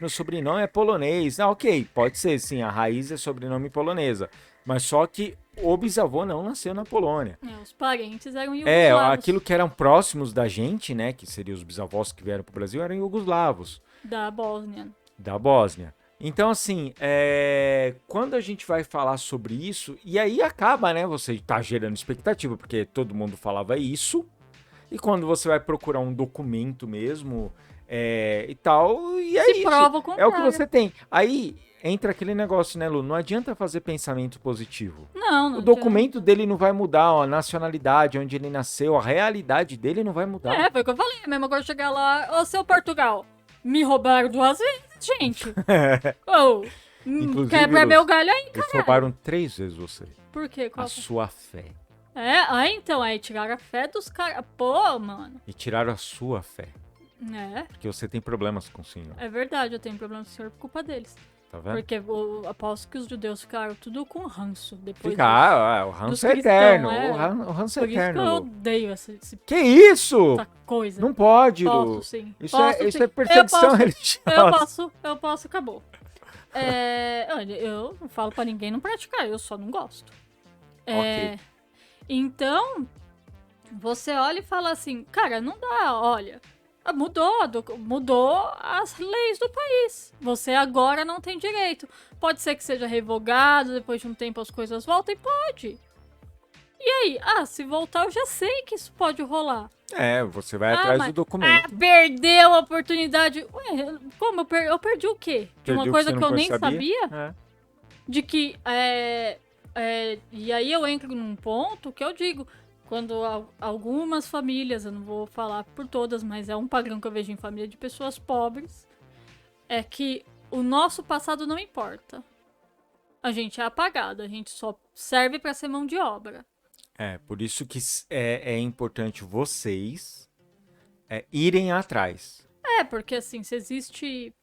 sobrenome é polonês. Não, ok, pode ser, sim, a raiz é sobrenome polonesa. Mas só que o bisavô não nasceu na Polônia. Os parentes eram iugoslavos. Aquilo que eram próximos da gente, né, que seriam os bisavós que vieram pro Brasil, eram iugoslavos. Da Bósnia. Então, assim, quando a gente vai falar sobre isso, e aí acaba, né, você tá gerando expectativa, porque todo mundo falava isso, e quando você vai procurar um documento mesmo, e tal, e é isso. É o que você tem. Aí entra aquele negócio, né, Lu? Não adianta fazer pensamento positivo. Não O documento dele não vai mudar, ó, a nacionalidade, onde ele nasceu, a realidade dele não vai mudar. Foi o que eu falei. Mesmo agora chegar lá, ô, seu Portugal, me roubaram 2 vezes, gente. Quebra meu galho aí, cara. Eles roubaram 3 vezes você. Por quê? A sua fé. Então, aí tiraram a fé dos caras. Pô, mano. E tiraram a sua fé. Porque você tem problemas com o Senhor. É verdade, eu tenho problemas com o Senhor por culpa deles. Tá vendo? Porque eu aposto que os judeus ficaram tudo com ranço depois. O ranço é eterno. O ranço é eterno. Por isso que eu odeio Que isso? Essa coisa. Não pode, Lu. Posso, sim. Isso é perseguição religiosa. Eu posso, acabou. Olha, eu não falo pra ninguém não praticar, eu só não gosto. Ok. Então, você olha e fala assim, cara, não dá, olha. Mudou as leis do país. Você agora não tem direito. Pode ser que seja revogado, depois de um tempo as coisas voltem? Pode. E aí? Se voltar, eu já sei que isso pode rolar. Você vai atrás do documento. Perdeu a oportunidade. Ué, como? Eu perdi o quê? De uma coisa que eu nem sabia? De que... e aí eu entro num ponto que eu digo... Quando algumas famílias, eu não vou falar por todas, mas é um padrão que eu vejo em família de pessoas pobres, é que o nosso passado não importa. A gente é apagado, a gente só serve para ser mão de obra. Por isso que é importante vocês irem atrás. Porque assim, se existe...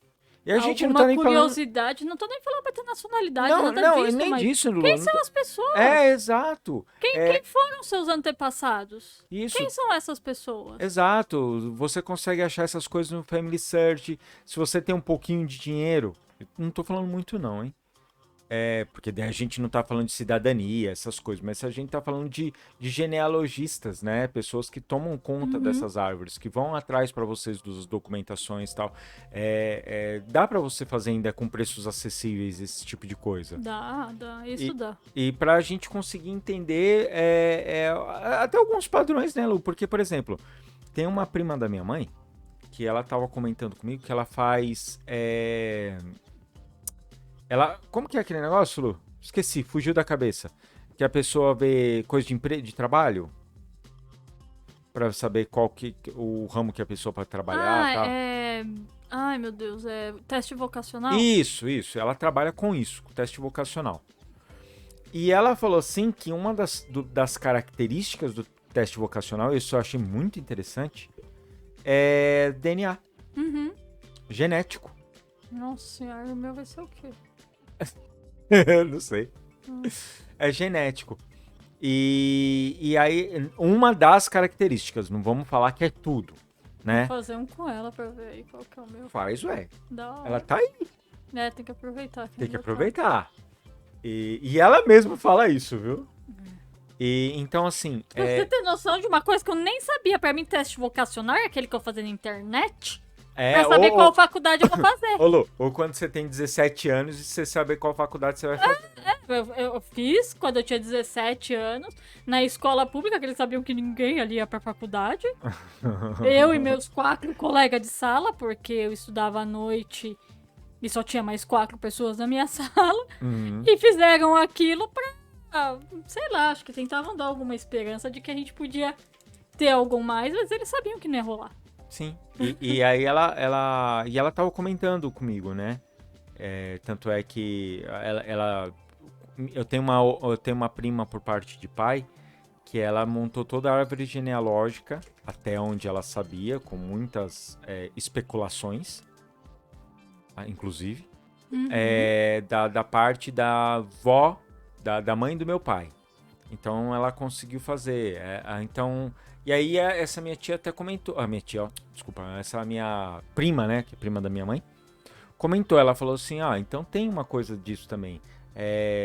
E a gente alguma curiosidade, não tô nem falando pra ter nacionalidade, nada disso, nem mas disso, Lu. Quem são as pessoas? Exato. Quem foram seus antepassados? Isso. Quem são essas pessoas? Exato. Você consegue achar essas coisas no Family Search. Se você tem um pouquinho de dinheiro, não tô falando muito não, hein? Porque a gente não tá falando de cidadania, essas coisas, mas a gente tá falando de genealogistas, né? Pessoas que tomam conta dessas árvores, que vão atrás para vocês das documentações e tal. Dá para você fazer ainda com preços acessíveis esse tipo de coisa? Dá, isso dá. E pra gente conseguir entender até alguns padrões, né, Lu? Porque, por exemplo, tem uma prima da minha mãe que ela tava comentando comigo que ela faz... Como que é aquele negócio, Lu? Esqueci, fugiu da cabeça. Que a pessoa vê coisa de trabalho pra saber qual o ramo que a pessoa pode trabalhar e tal. Ai, meu Deus, teste vocacional? Isso. Ela trabalha com isso, com teste vocacional. E ela falou assim que uma das características do teste vocacional, isso eu achei muito interessante, é DNA. Genético. Nossa senhora, o meu vai ser o quê? Não sei. É genético. E aí, uma das características, não vamos falar que é tudo, né? Vou fazer um com ela pra ver aí qual que é o meu. Faz, ué. Da hora. Ela tá aí. Tem que aproveitar. Tem que aproveitar. E ela mesma fala isso, viu? E então, assim... Pra você ter noção de uma coisa que eu nem sabia, pra mim, teste vocacional é aquele que eu fazia na internet. Pra saber qual faculdade eu vou fazer. Ou quando você tem 17 anos e você sabe qual faculdade você vai fazer. Eu fiz quando eu tinha 17 anos, na escola pública, que eles sabiam que ninguém ali ia pra faculdade. Eu e meus 4 colegas de sala, porque eu estudava à noite e só tinha mais 4 pessoas na minha sala. E fizeram aquilo pra, sei lá, acho que tentavam dar alguma esperança de que a gente podia ter algo mais, mas eles sabiam que não ia rolar. Sim, e aí ela tava comentando comigo, né? Tanto é que eu tenho uma prima por parte de pai, que ela montou toda a árvore genealógica, até onde ela sabia, com muitas especulações, inclusive, da parte da avó, da mãe do meu pai. Então ela conseguiu fazer, então... E aí essa minha tia até comentou, essa minha prima, né, que é prima da minha mãe, comentou, ela falou assim, então tem uma coisa disso também,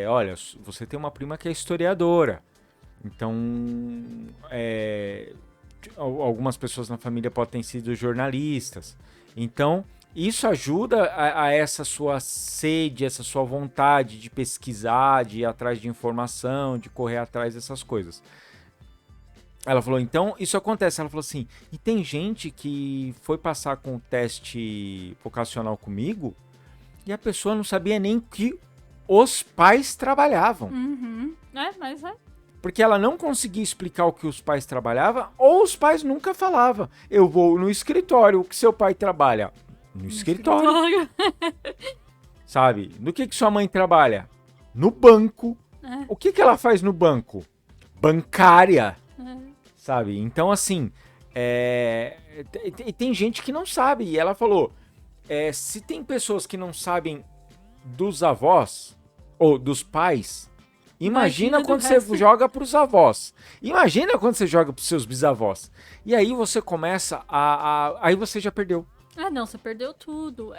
olha, você tem uma prima que é historiadora, então algumas pessoas na família podem ter sido jornalistas, então isso ajuda a essa sua sede, essa sua vontade de pesquisar, de ir atrás de informação, de correr atrás dessas coisas. Ela falou, então, isso acontece. Ela falou assim, e tem gente que foi passar com o teste vocacional comigo e a pessoa não sabia nem que os pais trabalhavam. Mas é. Porque ela não conseguia explicar o que os pais trabalhavam ou os pais nunca falavam. Eu vou no escritório, o que seu pai trabalha? No escritório. Sabe? No que sua mãe trabalha? No banco. O que ela faz no banco? Bancária. Sabe? Então, assim, tem gente que não sabe. E ela falou, se tem pessoas que não sabem dos avós ou dos pais, imagina quando você joga para os avós. Imagina quando você joga para os seus bisavós. E aí você começa aí você já perdeu. Não, você perdeu tudo.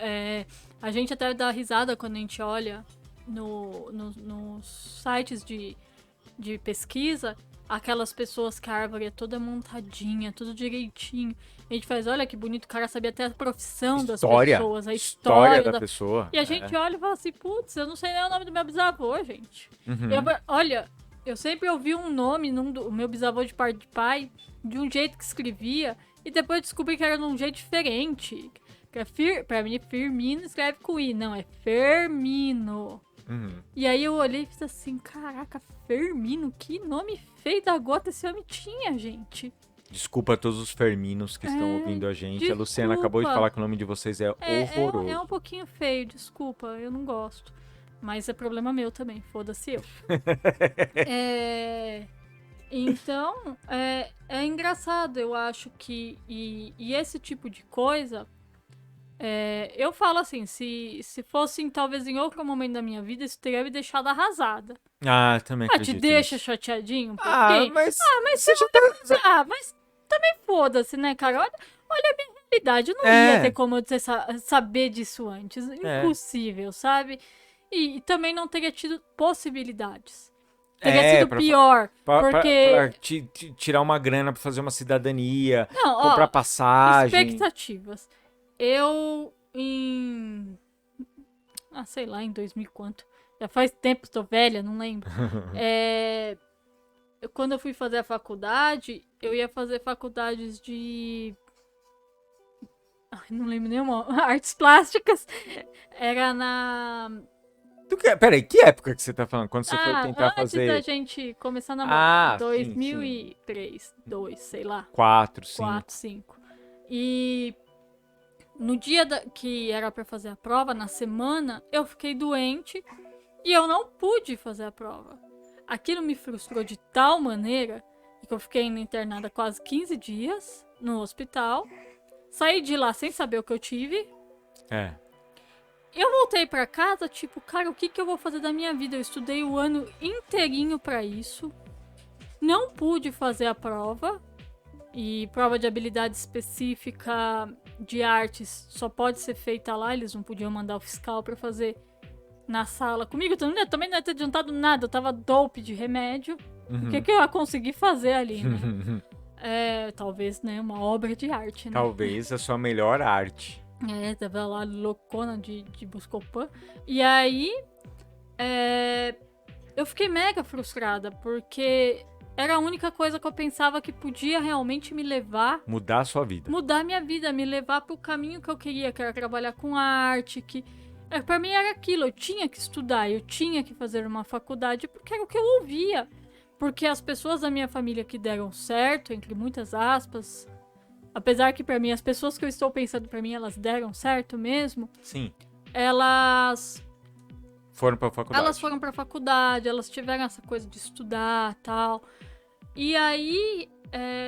A gente até dá risada quando a gente olha nos sites de pesquisa, aquelas pessoas que a árvore é toda montadinha, tudo direitinho. A gente faz, olha que bonito, o cara sabia até a profissão das pessoas, a história da pessoa. E a gente olha e fala assim, putz, eu não sei nem o nome do meu bisavô, gente. Eu sempre ouvi um nome, o meu bisavô de parte de pai, de um jeito que escrevia, e depois descobri que era de um jeito diferente. Pra mim, Firmino escreve com I, não, é Fermino. E aí eu olhei e fiz assim, caraca, Fermino, que nome feio da gota esse homem tinha, gente. Desculpa a todos os Ferminos que estão ouvindo a gente. Desculpa. A Luciana acabou de falar que o nome de vocês é horroroso. É um pouquinho feio, desculpa, eu não gosto. Mas é problema meu também, foda-se eu. Então, é engraçado, eu acho que... E esse tipo de coisa... eu falo assim, se fosse talvez em outro momento da minha vida, isso teria me deixado arrasada. Também acredito. Te deixa nisso. Chateadinho um pouquinho? Mas você já tá... mas também foda-se, né, cara? Olha a minha realidade, eu não ia ter como eu saber disso antes. Impossível, sabe? E também não teria tido possibilidades. Teria sido pior, porque... Pra tirar uma grana pra fazer uma cidadania, comprar passagem... Expectativas. Eu, sei lá, em 2000 quanto. Já faz tempo, tô velha, não lembro. Quando eu fui fazer a faculdade, eu ia fazer faculdades de... não lembro nenhuma. Artes plásticas. Era na... Peraí, que época que você tá falando? Quando você foi tentar fazer... Antes da gente começar a namorar. 2003, 2, sei lá. 4, 5. 4, 5. E... no dia que era pra fazer a prova, na semana, eu fiquei doente e eu não pude fazer a prova. Aquilo me frustrou de tal maneira que eu fiquei internada quase 15 dias no hospital. Saí de lá sem saber o que eu tive. Eu voltei pra casa, tipo, cara, o que eu vou fazer da minha vida? Eu estudei o ano inteirinho pra isso. Não pude fazer a prova. E prova de habilidade específica de artes só pode ser feita lá. Eles não podiam mandar o fiscal pra fazer na sala comigo. Então, também não ia ter adiantado nada. Eu tava dope de remédio. O que eu ia conseguir fazer ali, né? Talvez, né? Uma obra de arte, né? Talvez a sua melhor arte. Tava lá loucona de Buscopan. E aí, eu fiquei mega frustrada, porque era a única coisa que eu pensava que podia realmente me levar... Mudar a sua vida. Mudar a minha vida, me levar pro caminho que eu queria, que era trabalhar com arte, que... Pra mim era aquilo, eu tinha que estudar, eu tinha que fazer uma faculdade, porque era o que eu ouvia. Porque as pessoas da minha família que deram certo, entre muitas aspas, apesar que pra mim, as pessoas que eu estou pensando pra mim, elas deram certo mesmo. Sim. Elas foram pra faculdade. Elas foram pra faculdade, elas tiveram essa coisa de estudar e tal. E aí,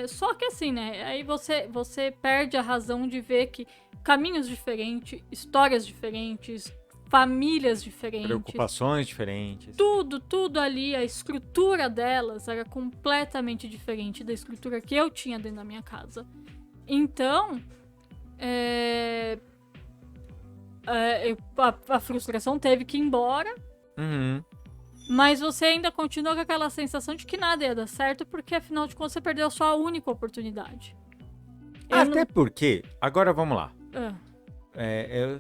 só que assim, né? Aí você perde a razão de ver que caminhos diferentes, histórias diferentes, famílias diferentes. Preocupações diferentes. Tudo ali, a estrutura delas era completamente diferente da estrutura que eu tinha dentro da minha casa. Então, a frustração teve que ir embora. Uhum. Mas você ainda continua com aquela sensação de que nada ia dar certo, porque afinal de contas você perdeu a sua única oportunidade. Porque, agora vamos lá.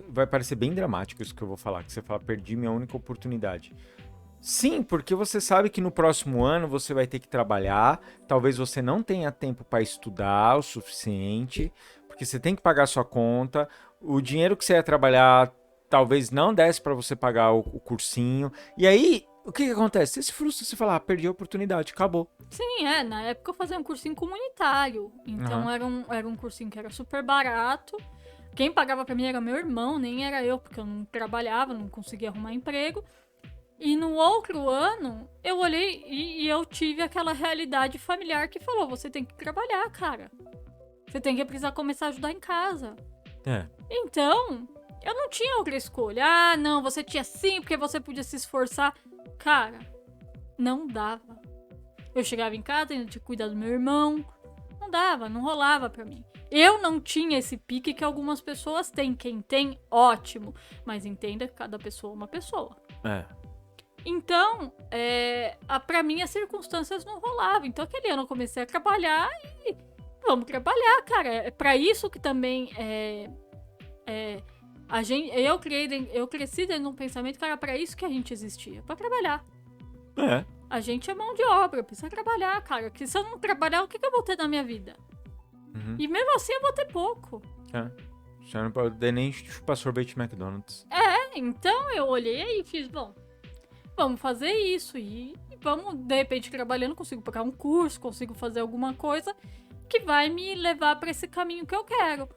Vai parecer bem dramático isso que eu vou falar, que você fala, perdi minha única oportunidade. Sim, porque você sabe que no próximo ano você vai ter que trabalhar, talvez você não tenha tempo para estudar o suficiente, porque você tem que pagar sua conta, o dinheiro que você ia trabalhar talvez não desse para você pagar o cursinho, e aí... O que acontece? Você se frustra, você fala, perdi a oportunidade, acabou. Sim, na época eu fazia um cursinho comunitário. Então era um cursinho que era super barato. Quem pagava pra mim era meu irmão, nem era eu, porque eu não trabalhava, não conseguia arrumar emprego. E no outro ano, eu olhei e eu tive aquela realidade familiar que falou, você tem que trabalhar, cara. Você tem que precisar começar a ajudar em casa. Então, eu não tinha outra escolha. Ah, não, você tinha sim, porque você podia se esforçar. Cara, não dava. Eu chegava em casa, ainda tinha que cuidar do meu irmão. Não dava, não rolava pra mim. Eu não tinha esse pique que algumas pessoas têm. Quem tem, ótimo. Mas entenda que cada pessoa é uma pessoa. Então, pra mim as circunstâncias não rolavam. Então aquele ano eu comecei a trabalhar e... Vamos trabalhar, cara. É pra isso que também eu cresci dentro de um pensamento que era pra isso que a gente existia, pra trabalhar. A gente é mão de obra, precisa trabalhar, cara. Porque se eu não trabalhar, o que eu vou ter na minha vida? E mesmo assim eu vou ter pouco. Você não pode nem chupar sorvete McDonald's. Então eu olhei e fiz, bom, vamos fazer isso e vamos, de repente, trabalhando, consigo pagar um curso, consigo fazer alguma coisa que vai me levar pra esse caminho que eu quero.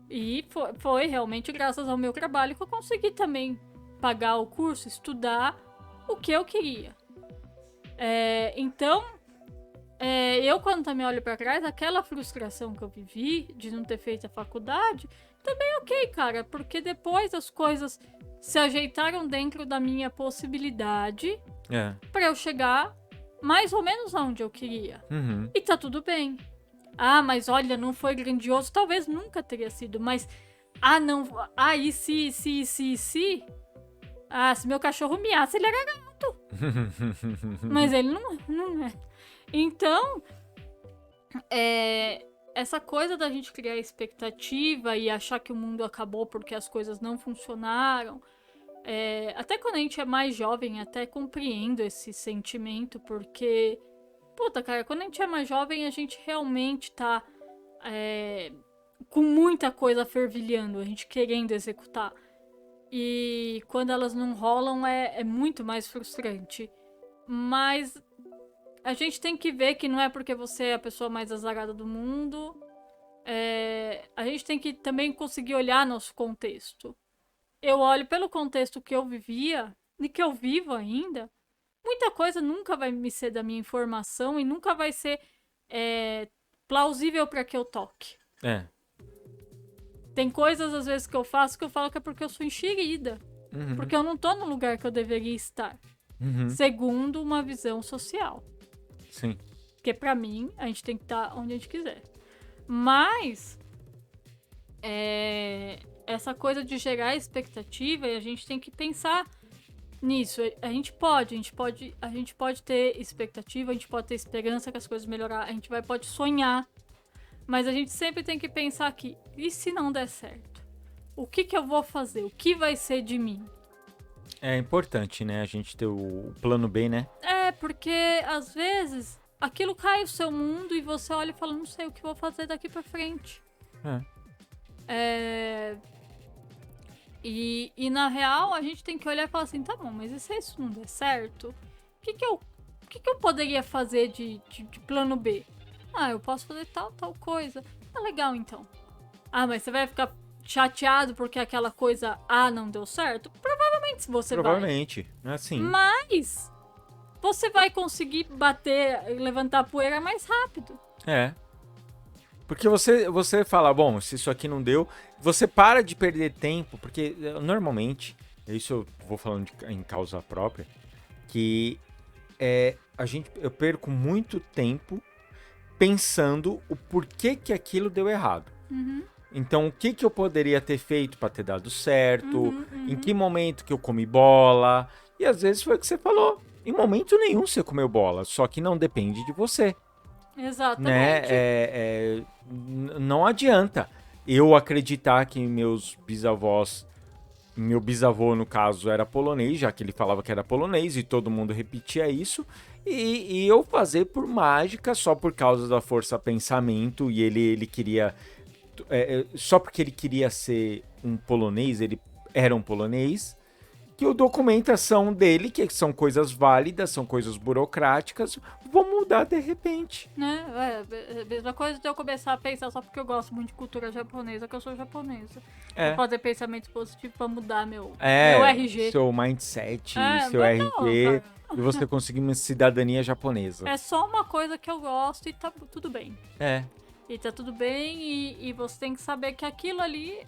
E foi realmente graças ao meu trabalho que eu consegui também pagar o curso, estudar o que eu queria. Então, eu quando também olho pra trás, aquela frustração que eu vivi de não ter feito a faculdade, também ok, cara, porque depois as coisas se ajeitaram dentro da minha possibilidade pra eu chegar mais ou menos onde eu queria. E tá tudo bem. Ah, mas olha, não foi grandioso. Talvez nunca teria sido, mas... não... e se... Ah, se meu cachorro miasse, ele era gato. Mas ele não é. Então, essa coisa da gente criar expectativa e achar que o mundo acabou porque as coisas não funcionaram... até quando a gente é mais jovem, até compreendo esse sentimento, porque... Puta, cara, quando a gente é mais jovem, a gente realmente tá com muita coisa fervilhando, a gente querendo executar. E quando elas não rolam, é muito mais frustrante. Mas a gente tem que ver que não é porque você é a pessoa mais azarada do mundo. A gente tem que também conseguir olhar nosso contexto. Eu olho pelo contexto que eu vivia e que eu vivo ainda. Muita coisa nunca vai me ser da minha informação e nunca vai ser plausível para que eu toque. Tem coisas, às vezes, que eu faço que eu falo que é porque eu sou enxerida. Porque eu não tô no lugar que eu deveria estar. Segundo uma visão social. Sim. Porque pra mim, a gente tem que estar onde a gente quiser. Mas, essa coisa de gerar expectativa, a gente tem que pensar... nisso, a gente pode ter expectativa, a gente pode ter esperança que as coisas melhorarem, a gente pode sonhar, mas a gente sempre tem que pensar que, e se não der certo? O que eu vou fazer? O que vai ser de mim? É importante, né? A gente ter o plano B, né? Porque às vezes aquilo cai o seu mundo e você olha e fala, não sei o que vou fazer daqui pra frente. E na real, a gente tem que olhar e falar assim, tá bom, mas e se isso não der certo? O que eu poderia fazer de plano B? Eu posso fazer tal coisa. Tá legal, então. Mas você vai ficar chateado porque aquela coisa A não deu certo? Provavelmente você vai. Provavelmente, assim. Mas você vai conseguir bater e levantar a poeira mais rápido. Porque você fala, bom, se isso aqui não deu, você para de perder tempo, porque normalmente, isso eu vou falando em causa própria, que eu perco muito tempo pensando o porquê que aquilo deu errado. Então, o que eu poderia ter feito para ter dado certo, em que momento que eu comi bola, e às vezes foi o que você falou, em momento nenhum você comeu bola, só que não depende de você. Exatamente. Né? Não adianta eu acreditar que meus bisavós, meu bisavô no caso era polonês, já que ele falava que era polonês e todo mundo repetia isso, e eu fazer por mágica só por causa da força pensamento, e ele queria, só porque ele queria ser um polonês, ele era um polonês, que a documentação dele, que são coisas válidas, são coisas burocráticas, vão mudar de repente. Né? A mesma coisa de eu começar a pensar só porque eu gosto muito de cultura japonesa, que eu sou japonesa. Vou fazer pensamentos positivos pra mudar meu RG. Seu mindset, seu RG, e você conseguir uma cidadania japonesa. É só uma coisa que eu gosto e tá tudo bem. E tá tudo bem, e você tem que saber que aquilo ali...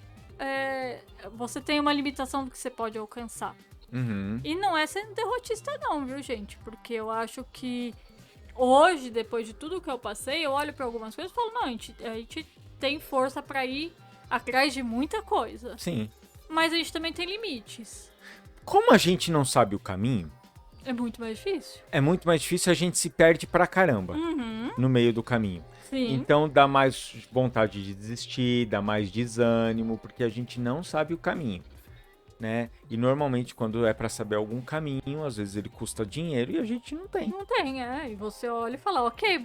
você tem uma limitação do que você pode alcançar. E não é sendo derrotista não, viu, gente? Porque eu acho que hoje, depois de tudo que eu passei, eu olho pra algumas coisas e falo, não, a gente tem força pra ir atrás de muita coisa. Sim. Mas a gente também tem limites. Como a gente não sabe o caminho... É muito mais difícil. É muito mais difícil, a gente se perde pra caramba no meio do caminho. Sim. Então dá mais vontade de desistir, dá mais desânimo, porque a gente não sabe o caminho, né? E normalmente quando é pra saber algum caminho, às vezes ele custa dinheiro e a gente não tem. Não tem, E você olha e fala, ok,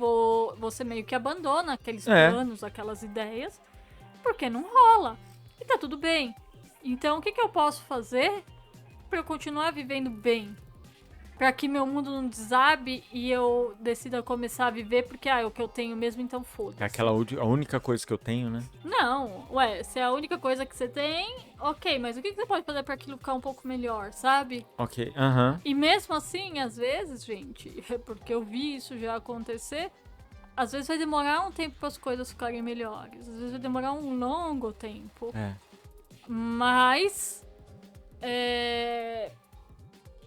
você meio que abandona aqueles planos, aquelas ideias, porque não rola. E tá tudo bem. Então o que eu posso fazer pra eu continuar vivendo bem? Pra que meu mundo não desabe e eu decida começar a viver porque, é o que eu tenho mesmo, então foda-se. É a única coisa que eu tenho, né? Não, se é a única coisa que você tem, ok, mas o que você pode fazer pra aquilo ficar um pouco melhor, sabe? Ok, E mesmo assim, às vezes, gente, porque eu vi isso já acontecer, às vezes vai demorar um tempo para as coisas ficarem melhores, às vezes vai demorar um longo tempo. Mas,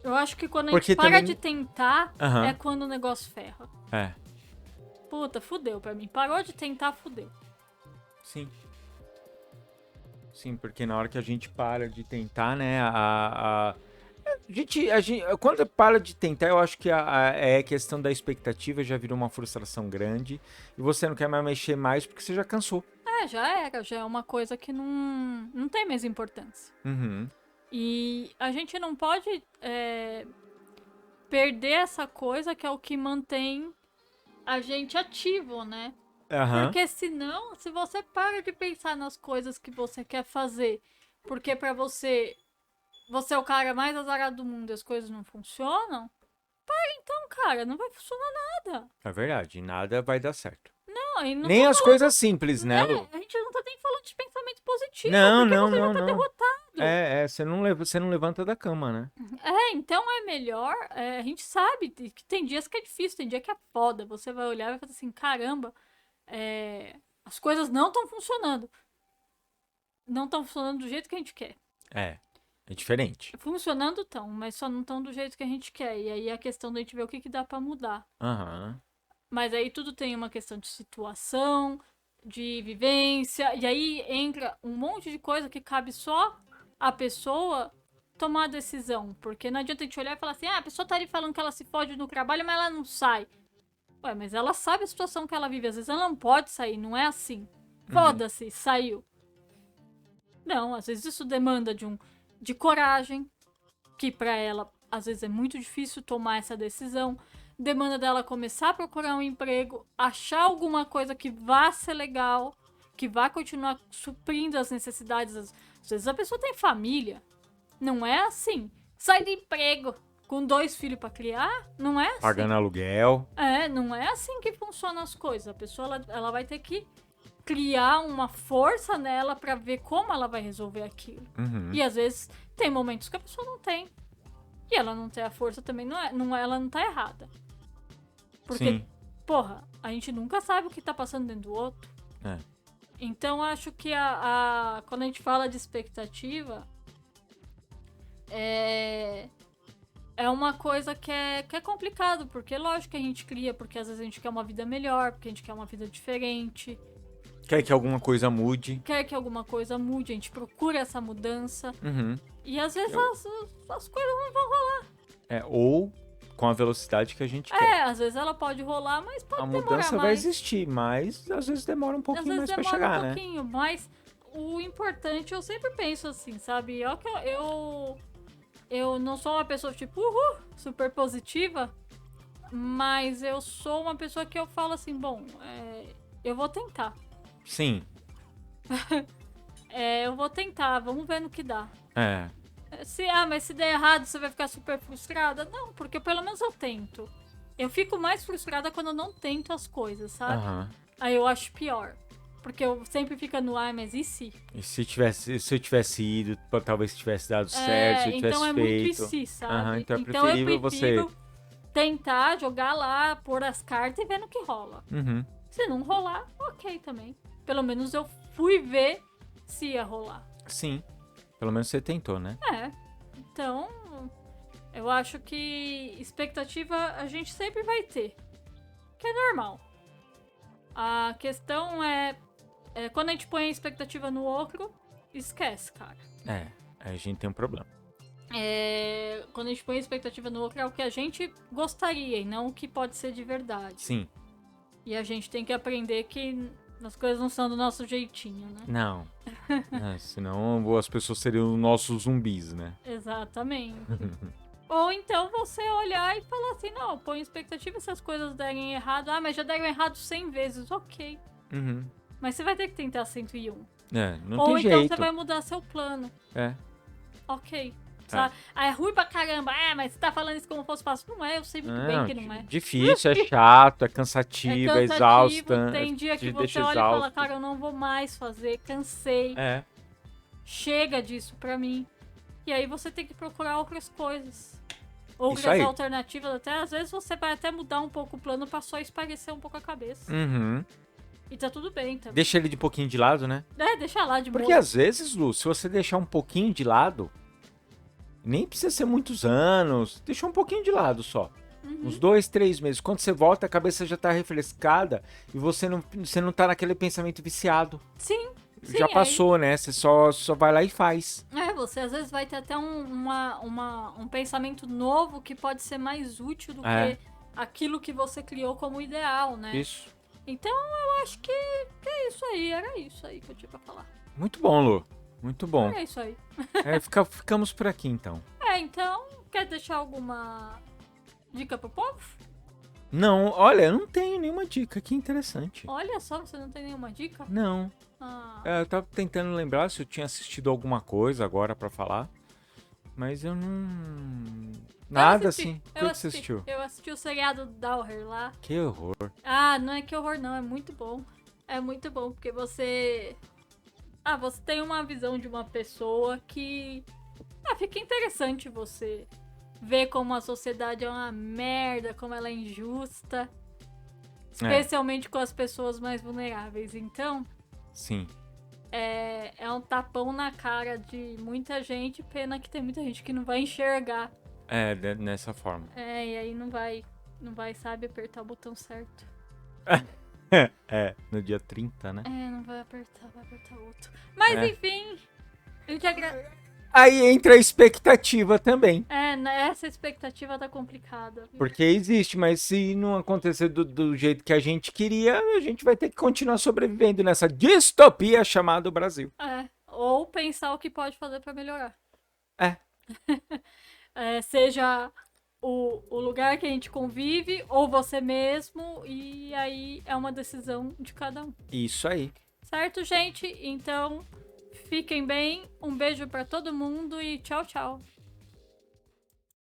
eu acho que quando a gente para de tentar, é quando o negócio ferra. Puta, fudeu pra mim. Parou de tentar, fudeu. Sim. Sim, porque na hora que a gente para de tentar, né, quando para de tentar, eu acho que é questão da expectativa, já virou uma frustração grande, e você não quer mais mexer mais porque você já cansou. Já é uma coisa que não tem mais importância. E a gente não pode perder essa coisa que é o que mantém a gente ativo, né? Porque senão, se você para de pensar nas coisas que você quer fazer, porque pra você é o cara mais azarado do mundo e as coisas não funcionam, então, cara, não vai funcionar nada. É verdade, nada vai dar certo. Não, e não nem as coisas simples, né, Lu? A gente não tá nem falando de pensamento positivo, não, porque não, você não, já tá não. derrotado. Você não levanta da cama, né? Então é melhor, a gente sabe que tem dias que é difícil, tem dia que é foda, você vai olhar e vai falar assim, caramba, as coisas não estão funcionando. Não estão funcionando do jeito que a gente quer. É diferente. Funcionando estão, mas só não estão do jeito que a gente quer. E aí é a questão da gente ver o que dá pra mudar. Mas aí tudo tem uma questão de situação, de vivência, e aí entra um monte de coisa que cabe só a pessoa tomar a decisão. Porque não adianta a gente olhar e falar assim, a pessoa tá ali falando que ela se fode no trabalho, mas ela não sai. Mas ela sabe a situação que ela vive, às vezes ela não pode sair, não é assim. Foda-se, saiu. Não, às vezes isso demanda de coragem, que pra ela, às vezes, é muito difícil tomar essa decisão. Demanda dela começar a procurar um emprego, achar alguma coisa que vá ser legal, que vá continuar suprindo as necessidades. Às vezes a pessoa tem família. Não é assim. Sai do emprego com 2 filhos pra criar, não é assim. Pagando aluguel. Não é assim que funcionam as coisas. A pessoa, ela vai ter que criar uma força nela pra ver como ela vai resolver aquilo. Uhum. E às vezes tem momentos que a pessoa não tem. E ela não tem a força também, ela não tá errada. Porque, Sim. porra, a gente nunca sabe o que tá passando dentro do outro. Então, acho que quando a gente fala de expectativa, é uma coisa que é complicado, porque lógico que a gente cria, porque às vezes a gente quer uma vida melhor, porque a gente quer uma vida diferente. Quer que alguma coisa mude. A gente procura essa mudança. Uhum. E às vezes as coisas não vão rolar. Ou com a velocidade que a gente quer. Às vezes ela pode rolar, mas pode demorar mais. A mudança vai existir, mas às vezes demora um pouquinho mais pra chegar, né? Às vezes demora um pouquinho, mas o importante, eu sempre penso assim, sabe? Eu não sou uma pessoa tipo, super positiva, mas eu sou uma pessoa que eu falo assim, bom, eu vou tentar. Sim. Eu vou tentar, vamos ver no que dá. Mas se der errado, você vai ficar super frustrada? Não, porque pelo menos eu tento. Eu fico mais frustrada quando eu não tento as coisas, sabe? Uhum. Aí eu acho pior. Porque eu sempre fico no mas e se? E se eu tivesse ido, talvez tivesse dado certo, se eu tivesse então feito. Muito e se, sabe? Então é preferível você tentar jogar lá, pôr as cartas e ver no que rola. Uhum. Se não rolar, ok também. Pelo menos eu fui ver se ia rolar. Sim. Pelo menos você tentou, né? Então, eu acho que expectativa a gente sempre vai ter. Que é normal. A questão é quando a gente põe a expectativa no outro, esquece, cara. Aí a gente tem um problema. Quando a gente põe a expectativa no outro, é o que a gente gostaria e não o que pode ser de verdade. Sim. E a gente tem que aprender que as coisas não são do nosso jeitinho, né? Não. Senão as pessoas seriam nossos zumbis, né? Exatamente. Ou então você olhar e falar assim, não, põe expectativa se as coisas derem errado. Mas já deram errado 100 vezes, ok. Uhum. Mas você vai ter que tentar 101. Não Ou tem então jeito. você vai mudar seu plano. Ok. Sabe? É ruim pra caramba. Mas você tá falando isso como fosse fácil. Não é, eu sei muito bem que não é. Difícil, é chato, é cansativo, é exausta. Tem dia que você olha e fala, cara, eu não vou mais fazer, cansei. Chega disso pra mim. E aí você tem que procurar outras coisas. Outras alternativas. Até às vezes você vai até mudar um pouco o plano pra só esparecer um pouco a cabeça. Uhum. E tá tudo bem também. Deixa ele de pouquinho de lado, né? Deixa lá de boa. Porque às vezes, Lu, se você deixar um pouquinho de lado, nem precisa ser muitos anos, deixa um pouquinho de lado só. Uns 2, 3 meses. Quando você volta, a cabeça já tá refrescada e você não tá naquele pensamento viciado. Sim. Já passou, né? Você só vai lá e faz. Você às vezes vai ter até um pensamento novo que pode ser mais útil do que aquilo que você criou como ideal, né? Isso. Então eu acho que é isso aí. Era isso aí que eu tinha pra falar. Muito bom, Lu. Muito bom. É isso aí. Ficamos por aqui, então. Então, quer deixar alguma dica pro povo? Não, olha, eu não tenho nenhuma dica. Que interessante. Olha só, você não tem nenhuma dica? Não. Eu tava tentando lembrar se eu tinha assistido alguma coisa agora pra falar. Mas eu não... Nada assim. O que você assistiu? Eu assisti o seriado Dahmer lá. Que horror. Não é que horror não, é muito bom. É muito bom, porque você tem uma visão de uma pessoa que... fica interessante você ver como a sociedade é uma merda, como ela é injusta. Especialmente com as pessoas mais vulneráveis. Então... Sim. É um tapão na cara de muita gente, pena que tem muita gente que não vai enxergar. Nessa forma. E aí não vai, sabe, apertar o botão certo. No dia 30, né? Não vai apertar outro. Mas enfim, eu te agradeço. Aí entra a expectativa também. Essa expectativa tá complicada. Viu? Porque existe, mas se não acontecer do jeito que a gente queria, a gente vai ter que continuar sobrevivendo nessa distopia chamada Brasil. ou pensar o que pode fazer para melhorar. É. Seja o lugar que a gente convive, ou você mesmo, e aí é uma decisão de cada um. Isso aí. Certo, gente? Então, fiquem bem, um beijo para todo mundo e tchau, tchau.